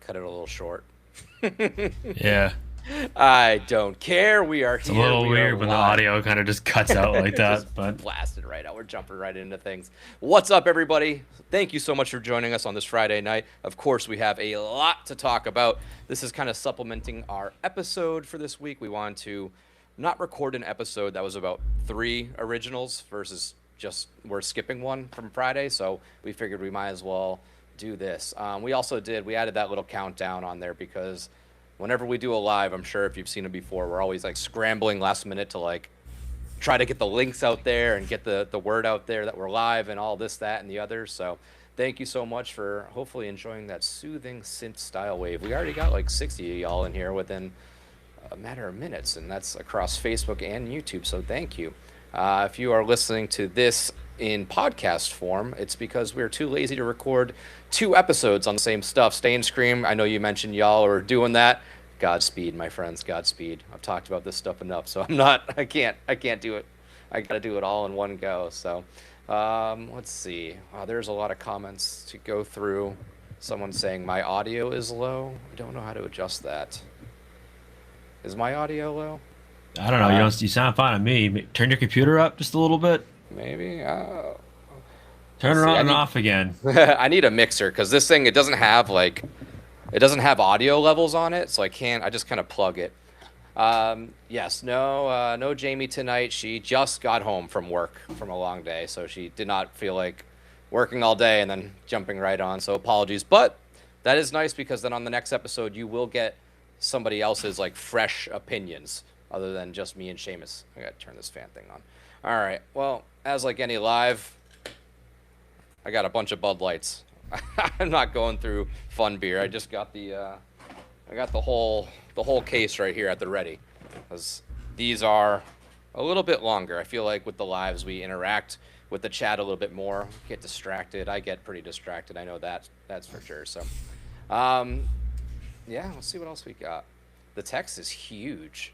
cut it a little short. Yeah. I don't care. We are It's here. a little We are weird when the live. audio kind of just cuts out like that, Just but blasted right out. We're jumping right into things. What's up, everybody? Thank you so much for joining us on this Friday night. Of course, we have a lot to talk about. This is kind of supplementing our episode for this week. We wanted to not record an episode that was about 3 originals versus just we're skipping one from Friday, so we figured we might as well do this. We added that little countdown on there because whenever we do a live, I'm sure if you've seen it before, we're always like scrambling last minute to like try to get the links out there and get the word out there that we're live and all this, that, and the other. So thank you so much for hopefully enjoying that soothing synth style wave. We already got like 60 of y'all in here within a matter of minutes, and that's across Facebook and YouTube, so thank you. If you are listening to this in podcast form, it's because we're too lazy to record 2 episodes on the same stuff. Stay and Scream, I know you mentioned y'all are doing that. Godspeed, my friends, Godspeed. I've talked about this stuff enough, so I can't do it. I gotta do it all in one go. So let's see. There's a lot of comments to go through. Someone saying my audio is low. I don't know how to adjust that. Is my audio low? I don't know. You sound fine to me. Turn your computer up just a little bit. Maybe. Turn it on and off again. I need a mixer because this thing, it doesn't have audio levels on it, so I just kind of plug it. Yes, no Jamie tonight. She just got home from work from a long day, so she did not feel like working all day and then jumping right on, so apologies. But that is nice because then on the next episode you will get somebody else's like fresh opinions other than just me and Seamus. I gotta turn this fan thing on. All right, well, as like any live, I got a bunch of Bud Lights. I'm not going through fun beer. I just got the whole case right here at the ready, because these are a little bit longer. I feel like with the lives we interact with the chat a little bit more, get distracted. I get pretty distracted. I know that's for sure. So, yeah, let's see what else we got. The text is huge.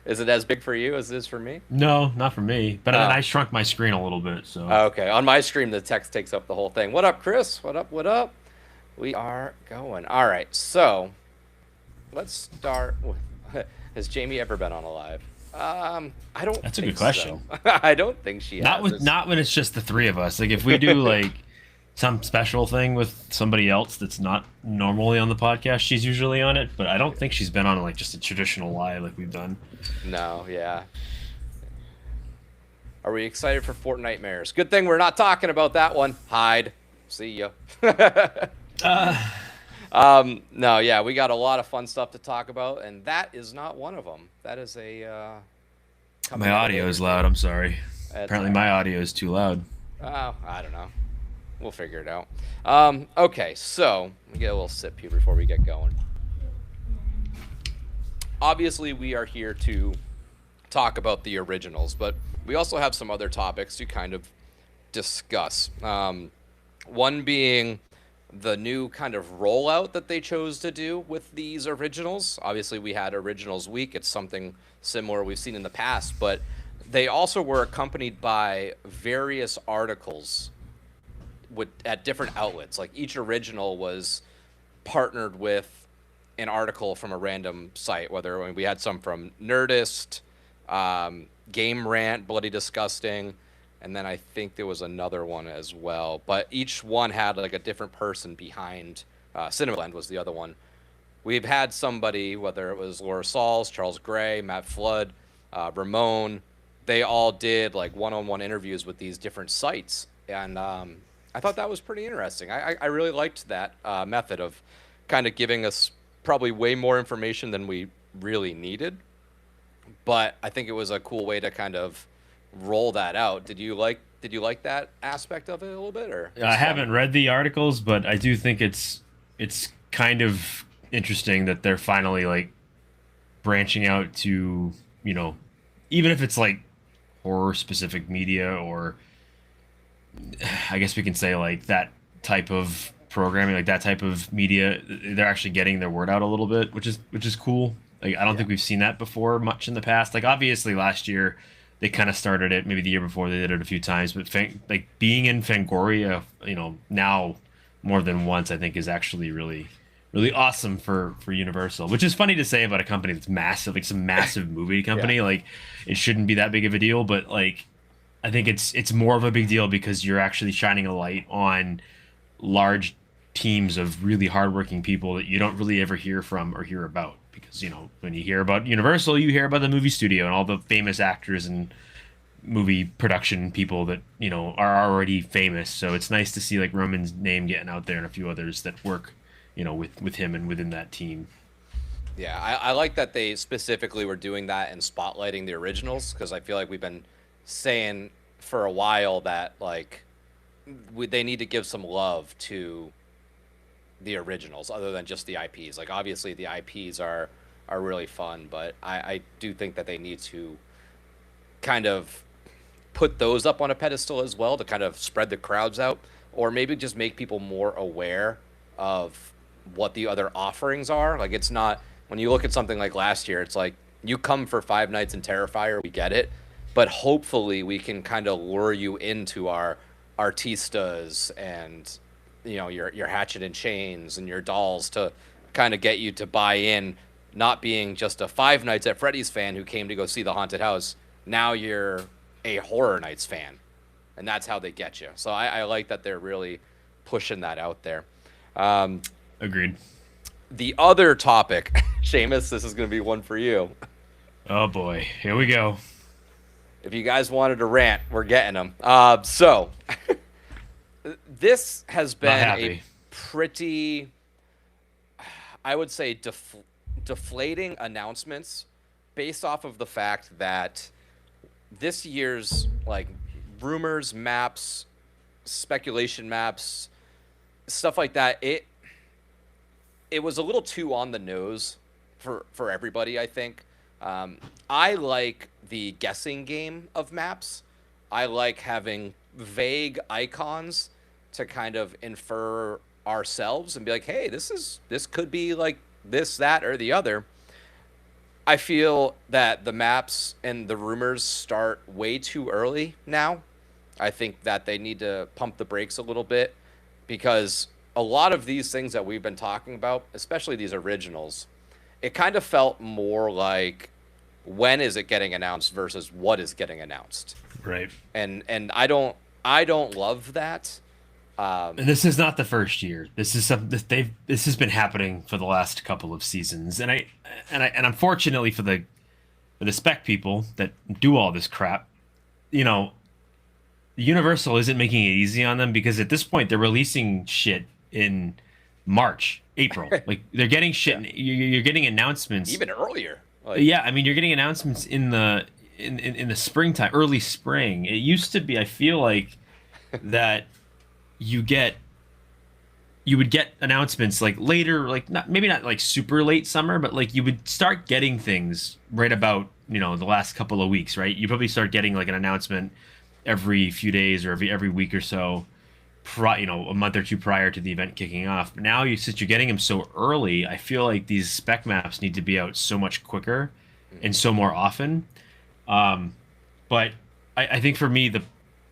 Is it as big for you as it is for me? No, not for me. But I shrunk my screen a little bit. So okay, on my stream the text takes up the whole thing. What up, Chris? What up? What up? We are going. All right, so let's start with. Has Jamie ever been on a live? I don't. That's a good question. So. I don't think she has. Not when it's just the 3 of us. Like if we do like some special thing with somebody else that's not normally on the podcast, she's usually on it. But I don't think she's been on like just a traditional live like we've done. No, yeah. Are we excited for Fortnitemares? Good thing we're not talking about that one. Hide. See ya. No, yeah, we got a lot of fun stuff to talk about, and that is not one of them. That is a. My audio is loud. I'm sorry. Apparently, my audio is too loud. Oh, I don't know. We'll figure it out. Okay, so let me get a little sip here before we get going. Obviously, we are here to talk about the originals, but we also have some other topics to kind of discuss. One being the new kind of rollout that they chose to do with these originals. Obviously, we had Originals Week. It's something similar we've seen in the past, but they also were accompanied by various articles at different outlets. Like each original was partnered with an article from a random site, whether we had some from Nerdist, Game Rant, Bloody Disgusting, and then I think there was another one as well. But each one had like a different person behind. Cinemaland was the other one. We've had somebody, whether it was Laura Sauls, Charles Gray, Matt Flood, Ramon, they all did like one-on-one interviews with these different sites. And I thought that was pretty interesting. I really liked that method of kind of giving us probably way more information than we really needed. But I think it was a cool way to kind of roll that out. Did you like that aspect of it a little bit? Or I haven't read the articles, but I do think it's kind of interesting that they're finally like branching out to, you know, even if it's like horror specific media, or I guess we can say like that type of programming, like that type of media, they're actually getting their word out a little bit, which is cool. Like I don't think we've seen that before much in the past. Like obviously last year they kind of started it, maybe the year before they did it a few times, but like being in Fangoria, you know, now more than once, I think is actually really, really awesome for Universal, which is funny to say about a company that's massive, like some massive movie company. Yeah. Like it shouldn't be that big of a deal, but like I think it's more of a big deal because you're actually shining a light on large teams of really hardworking people that you don't really ever hear from or hear about. Because when you hear about Universal, you hear about the movie studio and all the famous actors and movie production people that are already famous. So it's nice to see like Roman's name getting out there and a few others that work with him and within that team. Yeah, I like that they specifically were doing that and spotlighting the originals, because I feel like we've been saying for a while that like they need to give some love to the originals other than just the IPs. Like obviously the IPs are really fun, but I do think that they need to kind of put those up on a pedestal as well to kind of spread the crowds out, or maybe just make people more aware of what the other offerings are. Like it's not, when you look at something like last year, it's like you come for Five Nights in Terrifier, we get it, but hopefully we can kind of lure you into our artistas and your Hatchet and Chains and your dolls to kind of get you to buy in, not being just a Five Nights at Freddy's fan who came to go see the haunted house. Now you're a Horror Nights fan, and that's how they get you. So I like that they're really pushing that out there. Agreed. The other topic, Seamus, this is going to be one for you. Oh boy, here we go. If you guys wanted to rant, we're getting them. So this has been a pretty, I would say, deflating announcements based off of the fact that this year's like rumors, maps, speculation maps, stuff like that, it was a little too on the nose for everybody, I think. I like the guessing game of maps. I like having vague icons to kind of infer ourselves and be like, hey, this could be like this, that, or the other. I feel that the maps and the rumors start way too early now. I think that they need to pump the brakes a little bit, because a lot of these things that we've been talking about, especially these originals, it kind of felt more like, when is it getting announced versus what is getting announced. Right. And I don't love that. And this is not the first year. This is something this has been happening for the last couple of seasons. And unfortunately for the spec people that do all this crap, Universal isn't making it easy on them, because at this point they're releasing shit in March, April. Like they're getting shit. Yeah. You're getting announcements even earlier. Like, yeah, I mean you're getting announcements in the springtime, early spring. It used to be, I feel like, that you would get announcements like later, like maybe not like super late summer, but like you would start getting things right about the last couple of weeks, right? You probably start getting like an announcement every few days or every week or so, a month or two prior to the event kicking off. But now, since you're getting them so early, I feel like these spec maps need to be out so much quicker and so more often. But I think for me,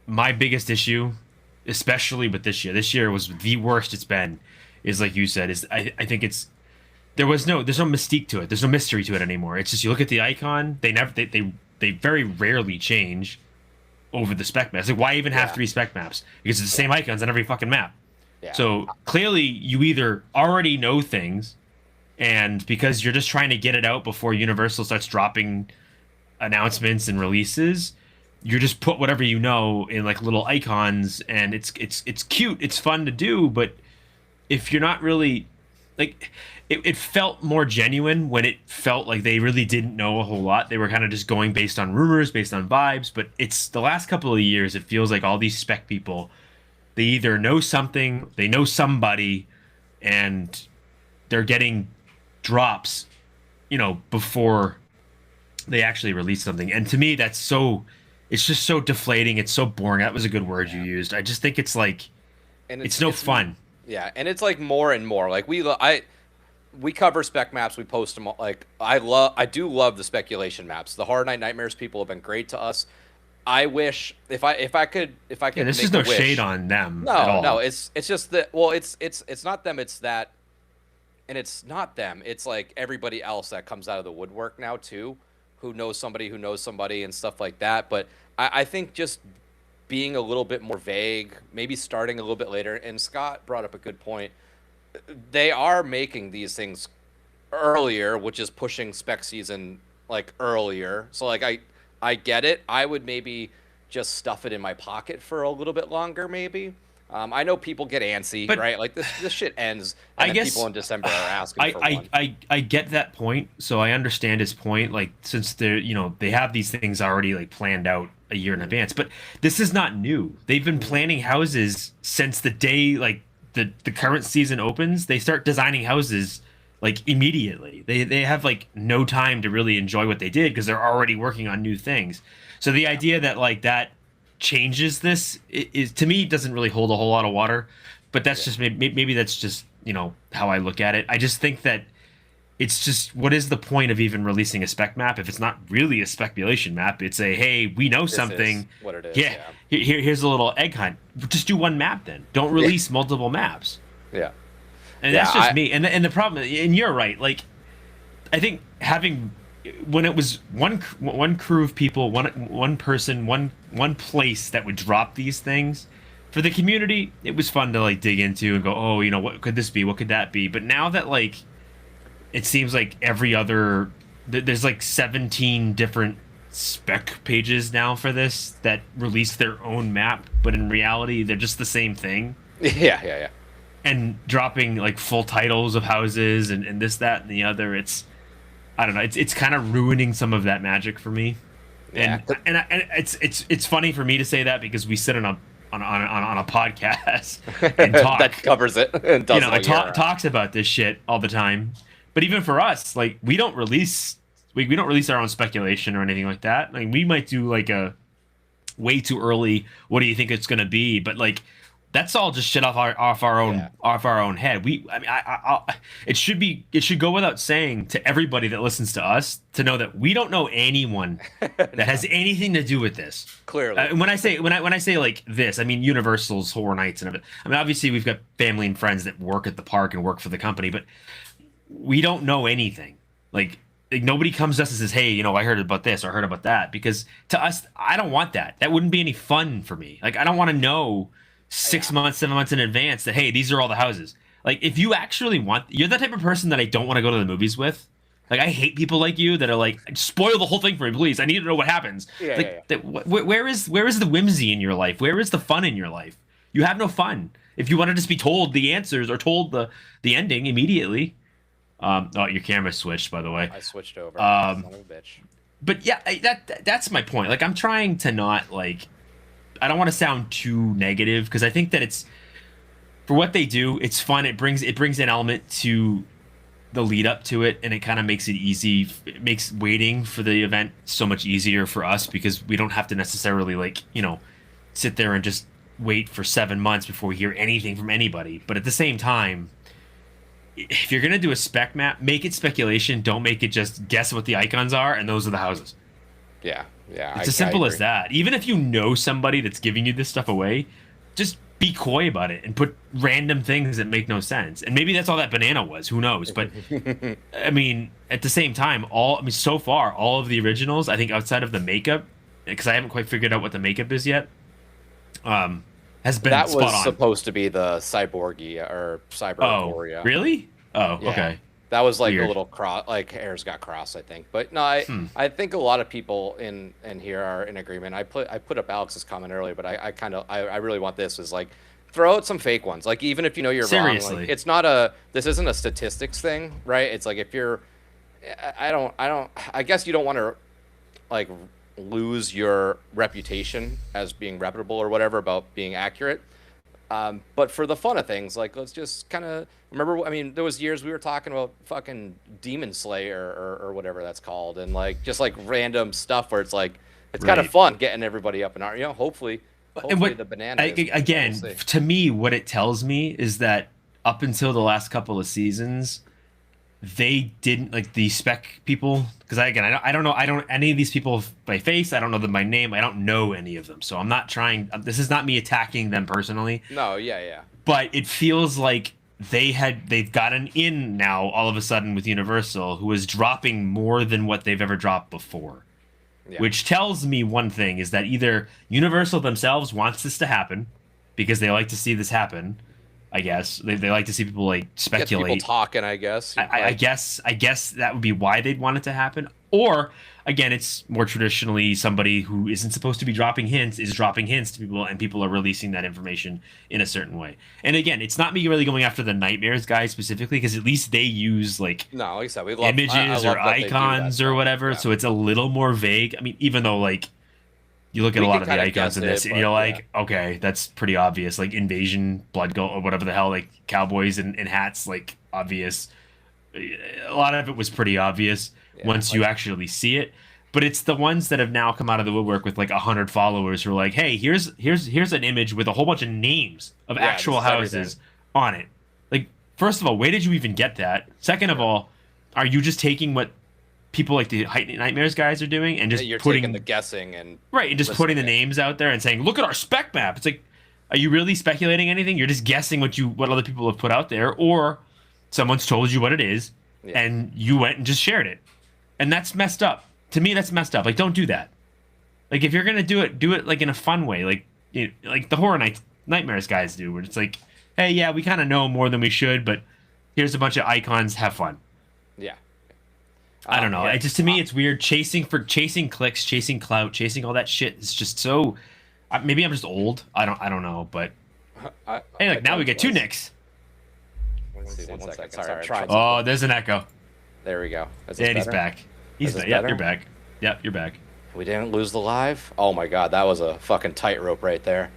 my biggest issue, especially with this year was the worst it's been, is like you said, is I think there's no mystique to it. There's no mystery to it anymore. It's just, you look at the icon, they very rarely change over the spec maps. Like, why even have 3 spec maps? Because it's the same icons on every fucking map. Yeah. So clearly you either already know things, and because you're just trying to get it out before Universal starts dropping announcements and releases, you just put whatever you know in like little icons, and it's cute, it's fun to do, but if you're not really like, it felt more genuine when it felt like they really didn't know a whole lot. They were kind of just going based on rumors, based on vibes. But it's the last couple of years, it feels like all these spec people, they either know something, they know somebody, and they're getting drops, before they actually release something. And to me, it's just so deflating. It's so boring. That was a good word you used. I just think it's like, and it's no fun. Yeah, and it's like more and more. Like we cover spec maps, we post them. Like I do love the speculation maps. The Horror Night Nightmares people have been great to us. I wish if I could. Yeah, this is no shade on them. No, at all. No, it's just that. Well, it's not them. It's that and it's not them. It's like everybody else that comes out of the woodwork now too, who knows somebody and stuff like that. But I think just being a little bit more vague, maybe starting a little bit later. And Scott brought up a good point. They are making these things earlier, which is pushing spec season like earlier. So like I get it. I would maybe just stuff it in my pocket for a little bit longer, maybe. I know people get antsy, But right? Like this shit ends, I and then guess people in December are asking for one. I get that point, so I understand his point. Like, since they're, they have these things already like planned out a year in advance, but this is not new. They've been planning houses since the day like the current season opens. They start designing houses like immediately. They have like no time to really enjoy what they did because they're already working on new things. So the idea that like that changes this is, to me, doesn't really hold a whole lot of water. But that's just maybe that's just how I look at it. I just think that it's just, what is the point of even releasing a spec map if it's not really a speculation map? It's a, hey, we know This something. is what it is. Yeah, here's a little egg hunt. Just do one map then. Don't release multiple maps. Yeah. And that's just me. And the problem, and you're right. Like, I think having, when it was one crew of people, one person, one place that would drop these things, for the community, it was fun to like dig into and go, oh, what could this be? What could that be? But now that like it seems like every other, there's like 17 different spec pages now for this that release their own map, but in reality they're just the same thing. Yeah. And dropping like full titles of houses and this, that, and the other. I don't know. It's kind of ruining some of that magic for me. Yeah. And it's funny for me to say that because we sit on a podcast and talk that covers it and does it talks about this shit all the time. But even for us, like, we don't release our own speculation or anything like that. Like, we might do like a way too early, what do you think it's going to be? But like, that's all just shit off our own head. It should go without saying to everybody that listens to us to know that we don't know anyone that has anything to do with this. Clearly, when I say like this, I mean Universal's Horror Nights and everything. I mean, obviously we've got family and friends that work at the park and work for the company, but we don't know anything. Like nobody comes to us and says, hey, I heard about this or I heard about that, because to us, I don't want that. That wouldn't be any fun for me. Like, I don't want to know 6 months, 7 months in advance that, hey, these are all the houses. Like, if you actually you're the type of person that I don't want to go to the movies with. Like, I hate people like you that are like, spoil the whole thing for me, please. I need to know what happens. Where is the whimsy in your life? Where is the fun in your life? You have no fun. If you want to just be told the answers or told the ending immediately. Oh, your camera switched, by the way. I switched over. Son of a bitch. But yeah, that's my point. Like, I'm trying to not like, I don't want to sound too negative because I think that it's, for what they do, it's fun. It brings an element to the lead up to it, and it kind of makes it easy. It makes waiting for the event so much easier for us because we don't have to necessarily like sit there and just wait for 7 months before we hear anything from anybody. But at the same time, if you're gonna do a spec map, make it speculation. Don't make it just guess what the icons are and those are the houses. Yeah. It's as simple as that. Even if you know somebody that's giving you this stuff away, just be coy about it and put random things that make no sense. And maybe that's all that banana was. Who knows? But I mean, at the same time, so far, all of the originals, I think outside of the makeup, because I haven't quite figured out what the makeup is yet, has been that spot was on. supposed to be the Cyborgia or Cybergoria. Oh, really? Oh, Yeah. okay. That was like Weird. a little cross, like hairs got crossed, I think. But no, I think a lot of people in here are in agreement. I put up Alex's comment earlier, but I really want this is like, throw out some fake ones. Like, even if you're Seriously. wrong, like, it's not this isn't a statistics thing, right? It's like, if you're, I guess you don't want to like lose your reputation as being reputable or whatever about being accurate. But for the fun of things, like, let's just kind of remember. I mean, there was years we were talking about fucking Demon Slayer or whatever that's called, and like just like random stuff where it's like it's kind of fun getting everybody up in our, hopefully the banana. Again, to me, what it tells me is that up until the last couple of seasons, they didn't like the spec people, because I don't know any of these people by face. I don't know them by name. I don't know any of them, so I'm not trying. This is not me attacking them personally. No, yeah. But it feels like they've gotten in now all of a sudden with Universal, who is dropping more than what they've ever dropped before. Yeah. Which tells me one thing, is that either Universal themselves wants this to happen because they like to see this happen. I guess they like to see people like speculate. Get people talking, I guess. I guess that would be why they'd want it to happen. Or again, it's more traditionally somebody who isn't supposed to be dropping hints is dropping hints to people, and people are releasing that information in a certain way. And again, it's not me really going after the Nightmares guys specifically, because at least they use like I said, we love images or icons or whatever, so it's a little more vague. I mean, even though like you look at a lot of the icons in this, and you're like, okay, that's pretty obvious. Like Invasion, Blood Gold, or whatever the hell, like cowboys in hats, like obvious. A lot of it was pretty obvious once you actually see it. But it's the ones that have now come out of the woodwork with like 100 followers who are like, hey, here's an image with a whole bunch of names of actual houses on it. Like, first of all, where did you even get that? Second of all, are you just taking what people like the Nightmares guys are doing and just putting the guessing and just putting the names out there and saying, look at our spec map? It's like, are you really speculating anything? You're just guessing what other people have put out there, or someone's told you what it is and you went and just shared it. And that's messed up. To me, that's messed up. Like, don't do that. Like, if you're gonna do it like in a fun way, like like the Horror Nightmares guys do, where it's like, hey, yeah, we kind of know more than we should, but here's a bunch of icons, have fun. Yeah. I don't know. It just, to me, it's weird. Chasing clicks, chasing clout, chasing all that shit is just so. Maybe I'm just old. I don't know. But hey, look, now we get two Nicks. One second. Sorry. Oh, there's an echo. There we go. And he's back. Yep, you're back. Yep, you're back. We didn't lose the live. Oh my god, that was a fucking tightrope right there.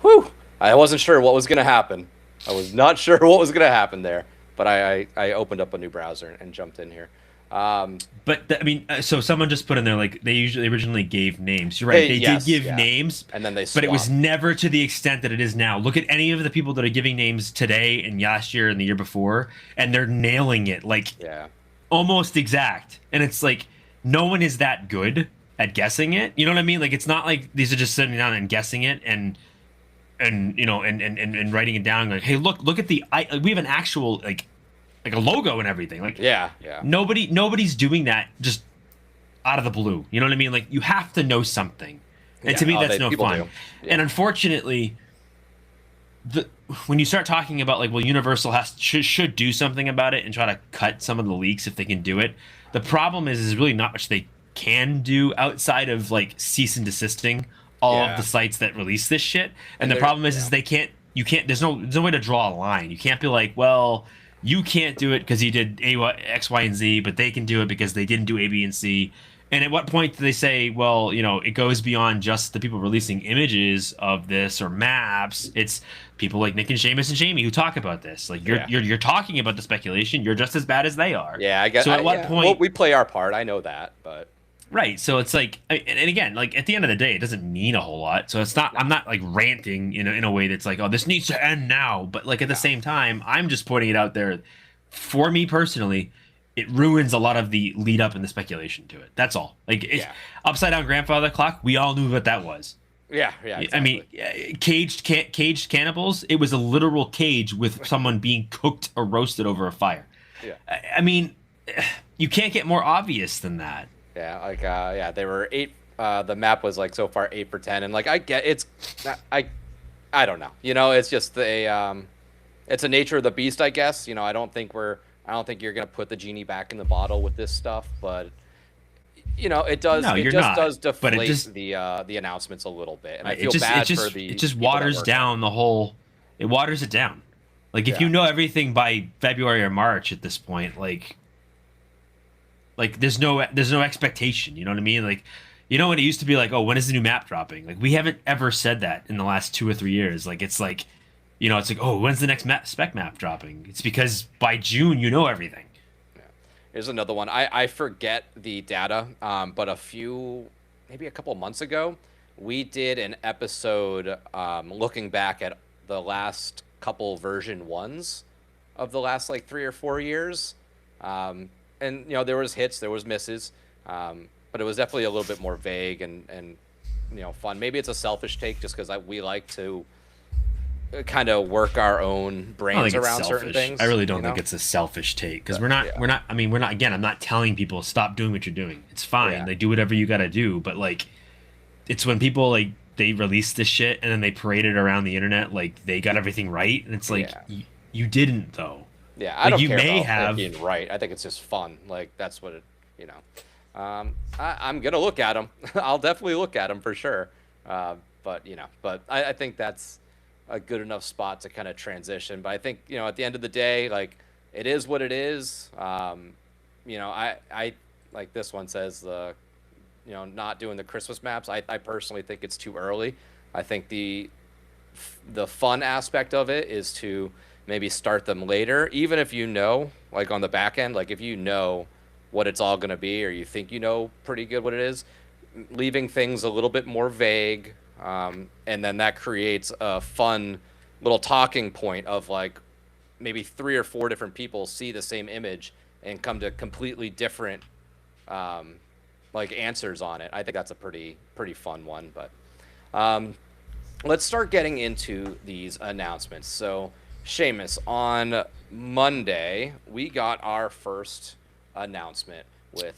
Whew. I wasn't sure what was gonna happen. I was not sure what was gonna happen there. But I opened up a new browser and jumped in here. So someone just put in there, like, they originally gave names. You're right, they did give names, and then they swapped. But it was never to the extent that it is now. Look at any of the people that are giving names today and last year and the year before, and they're nailing it, like, almost exact. And it's like, no one is that good at guessing it. You know what I mean? Like, it's not like these are just sitting down and guessing it and you know and writing it down, like, hey, look at we have an actual like a logo and everything. Like, nobody's doing that just out of the blue. You know what I mean? Like, you have to know something. And to me, that's no fun. And unfortunately, when you start talking about, like, well, Universal should do something about it and try to cut some of the leaks if they can do it. The problem is really not much they can do outside of, like, cease and desisting all of the sites that release this shit. And the problem is there's no way to draw a line. You can't be like, well, you can't do it because you did X, Y, and Z, but they can do it because they didn't do A, B, and C. And at what point do they say, well, you know, it goes beyond just the people releasing images of this or maps? It's people like Nick and Seamus and Jamie who talk about this. Like, you're talking about the speculation. You're just as bad as they are. Yeah, I guess. So at what point? Well, we play our part. I know that, but. Right, so it's like, and again, like, at the end of the day, it doesn't mean a whole lot. So it's not, I'm not like ranting in a way that's like, oh, this needs to end now. But like at the same time, I'm just pointing it out there. For me personally, it ruins a lot of the lead up and the speculation to it. That's all. Like, upside down grandfather clock, we all knew what that was. Yeah, exactly. I mean, caged cannibals. It was a literal cage with someone being cooked or roasted over a fire. Yeah. I mean, you can't get more obvious than that. Yeah, like they were 8. The map was like so far 8 for 10, and like I get it's, I don't know. You know, it's just it's a nature of the beast, I guess. You know, I don't think you're gonna put the genie back in the bottle with this stuff, but you know, it does. No, it does deflate the announcements a little bit, and I feel bad for the. It just waters down the whole. It waters it down. Like, if you know everything by February or March at this point, like there's no expectation. You know what I mean? Like, you know, when it used to be like, oh, when is the new map dropping? Like, we haven't ever said that in the last 2 or 3 years. Like, it's like, you know, it's like, oh, when's the next spec map dropping? It's because by June you know everything. Yeah. Here's another one. I forget the data, but maybe a couple months ago, we did an episode looking back at the last couple version 1s of the last like 3 or 4 years. And, you know, there was hits, there was misses, but it was definitely a little bit more vague and you know, fun. Maybe it's a selfish take just because we like to kind of work our own I don't brains think it's around certain selfish. things. I really don't you know? think it's a selfish take because Yeah. we're not. Again, I'm not telling people stop doing what you're doing. It's fine. Yeah. Like do whatever you got to do. But like, it's when people like they release this shit and then they parade it around the internet like they got everything right, and it's like Yeah. you didn't though. Yeah, I Like don't you care may about have. it being right. I think it's just fun. Like that's what it, you know. I'm gonna look at them. I'll definitely look at them for sure. But I think that's a good enough spot to kind of transition. But I think at the end of the day, like it is what it is. I like this one says not doing the Christmas maps. I personally think it's too early. I think the fun aspect of it is to maybe start them later, even if like on the back end, like if what it's all going to be, or you think pretty good what it is, leaving things a little bit more vague, and then that creates a fun little talking point of like maybe 3 or 4 different people see the same image and come to completely different like answers on it. I think that's a pretty fun one. But let's start getting into these announcements. So Seamus, on Monday we got our first announcement with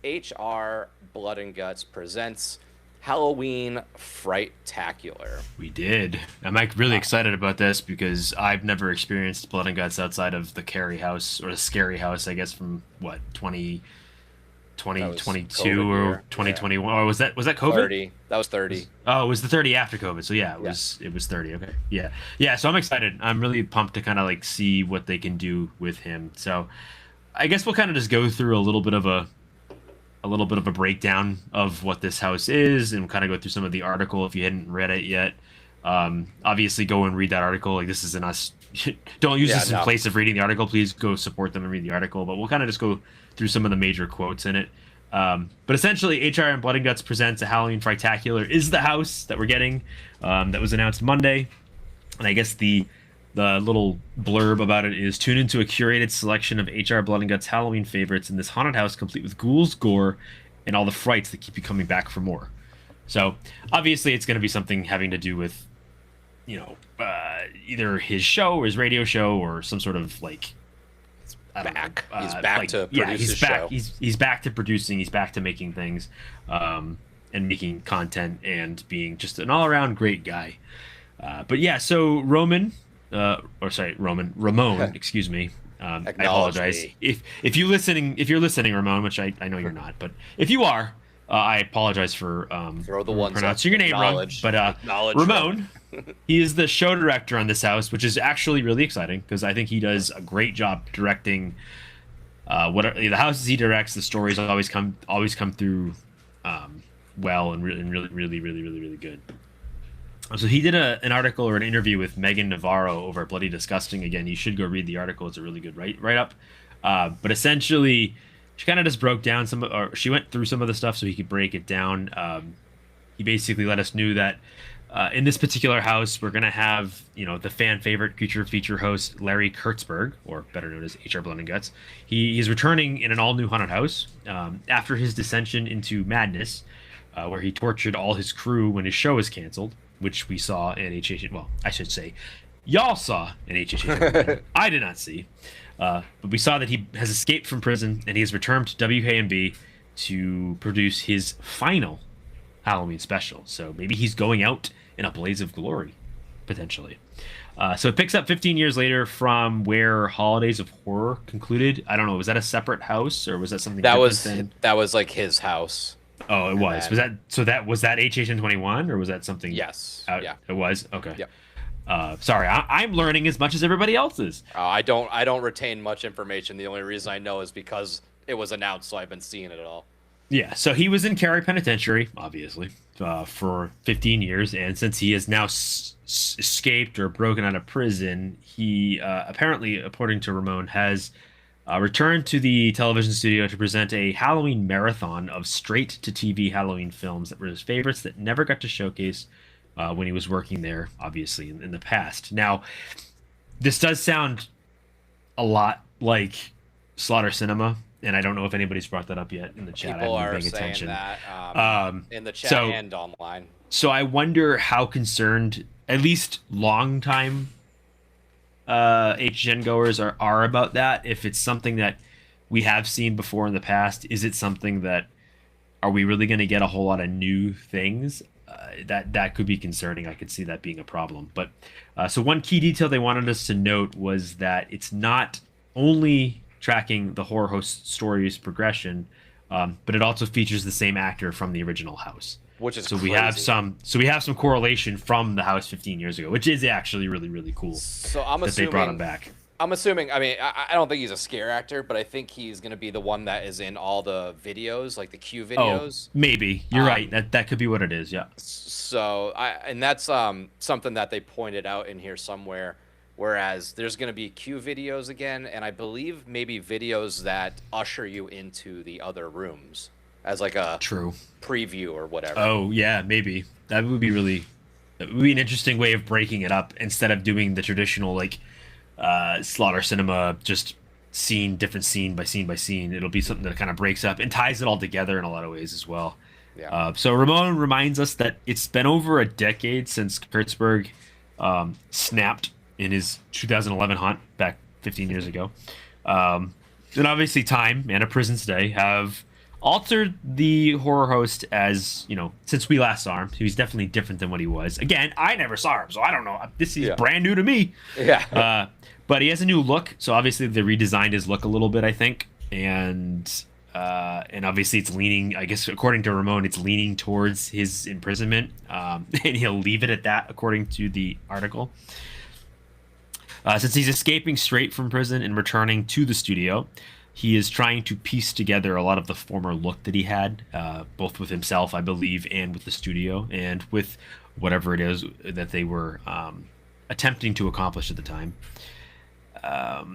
HR Bloodengutz presents Halloween Fright-tacular. We did. I'm like really excited about this because I've never experienced Bloodengutz outside of the Carrie house or the Scary house, I guess, from what 2022 or 2021, or was that COVID? 30. That was 30. Oh, it was the 30 after COVID. So yeah, it was 30. Okay. Yeah. So I'm excited. I'm really pumped to kind of like see what they can do with him. So I guess we'll kind of just go through a little bit of a breakdown of what this house is and kind of go through some of the article if you hadn't read it yet. Obviously go and read that article. Like this isn't us. Don't use this in place of reading the article. Please go support them and read the article. But we'll kind of just go through some of the major quotes in it. But essentially, HR and Bloodengutz presents a Halloween Fright-tacular is the house that we're getting that was announced Monday. And I guess the little blurb about it is tune into a curated selection of HR Bloodengutz Halloween favorites in this haunted house complete with ghouls, gore, and all the frights that keep you coming back for more. So obviously it's going to be something having to do with, either his show or his radio show or some sort of like, He's back to produce his show. He's back to producing. He's back to making things, and making content and being just an all-around great guy. But yeah, so Ramon, excuse me. I apologize if you're listening, Ramon, which I know you're not, but if you are, I apologize for pronouncing your name wrong. But Ramon, he is the show director on this house, which is actually really exciting because I think he does a great job directing. The houses he directs, the stories always come through well and really good. So he did an article or an interview with Megan Navarro over at Bloody Disgusting. Again, you should go read the article. It's a really good write-up. But essentially, she kind of just broke down she went through some of the stuff so he could break it down. He basically let us know that in this particular house, we're going to have, the fan favorite creature feature host, Larry Kurtzberg, or better known as HR Bloodengutz. He's returning in an all-new haunted house after his descension into madness, where he tortured all his crew when his show was canceled, which we saw in HHN. Well, I should say, y'all saw in HHN. I did not see. But we saw that he has escaped from prison and he has returned to WKNB to produce his final Halloween special. So maybe he's going out in a blaze of glory, potentially. So it picks up 15 years later from where Holidays of Horror concluded. I don't know. Was that a separate house or was that something that was like his house? Oh, it was. Was that HHN 21 or was that something? Yes. Yeah. It was. Okay. Yep. Sorry, I'm learning as much as everybody else is. I don't retain much information. The only reason I know is because it was announced, so I've been seeing it all. Yeah. So he was in Cary Penitentiary, obviously, for 15 years, and since he has now escaped or broken out of prison, he apparently, according to Ramon, has returned to the television studio to present a Halloween marathon of straight-to-TV Halloween films that were his favorites that never got to showcase when he was working there, obviously, in the past. Now, this does sound a lot like Slaughter Cinema, and I don't know if anybody's brought that up yet in the chat. People I haven't are been paying saying attention. that in the chat and online. So I wonder how concerned at least long time HHN goers are about that. If it's something that we have seen before in the past, is it something that are we really going to get a whole lot of new things? That could be concerning. I could see that being a problem. But so one key detail they wanted us to note was that it's not only tracking the horror host story's progression, but it also features the same actor from the original house. Which is so crazy. we have some correlation from the house 15 years ago, which is actually really really cool. So I'm that assuming they brought him back. I'm assuming. I mean, I don't think he's a scare actor, but I think he's gonna be the one that is in all the videos, like the Q videos. Oh, maybe you're right. That could be what it is. Yeah. So and that's something that they pointed out in here somewhere. Whereas there's gonna be Q videos again, and I believe maybe videos that usher you into the other rooms as like a True preview or whatever. Oh yeah, maybe that would be really. That would be an interesting way of breaking it up instead of doing the traditional like Slaughter Cinema, just different scene by scene by scene. It'll be something that kind of breaks up and ties it all together in a lot of ways as well. Yeah. So Ramon reminds us that it's been over a decade since Kurtzberg snapped in his 2011 hunt back 15 years ago. And obviously time and a prison stay have altered the horror host as, since we last saw him. He was definitely different than what he was. Again, I never saw him, so I don't know. This is brand new to me. Yeah. But he has a new look, so obviously they redesigned his look a little bit, I think. And obviously it's leaning, I guess, according to Ramon, it's leaning towards his imprisonment. And he'll leave it at that, according to the article. Since he's escaping straight from prison and returning to the studio, he is trying to piece together a lot of the former look that he had, both with himself, I believe, and with the studio, and with whatever it is that they were attempting to accomplish at the time.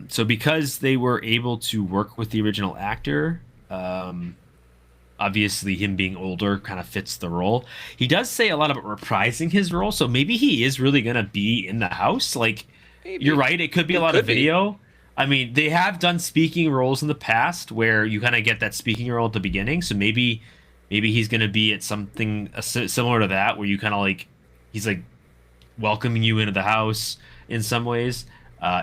So because they were able to work with the original actor, obviously him being older kind of fits the role. He does say a lot about reprising his role, so maybe he is really going to be in the house. Like, maybe. You're right, it could be a lot of video. I mean, they have done speaking roles in the past where you kind of get that speaking role at the beginning. So maybe he's going to be at something similar to that, where you kind of like, he's like welcoming you into the house in some ways.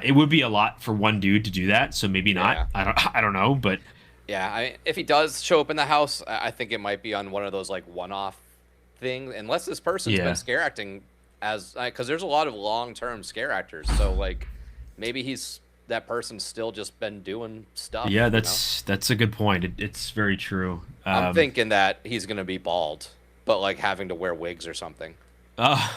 It would be a lot for one dude to do that. So maybe not. Yeah. I don't know, but yeah, if he does show up in the house, I think it might be on one of those like one-off things, unless this person's been scare acting because there's a lot of long-term scare actors. So like maybe that person's still just been doing stuff. Yeah, that's a good point. It's very true. I'm thinking that he's gonna be bald, but like having to wear wigs or something. Because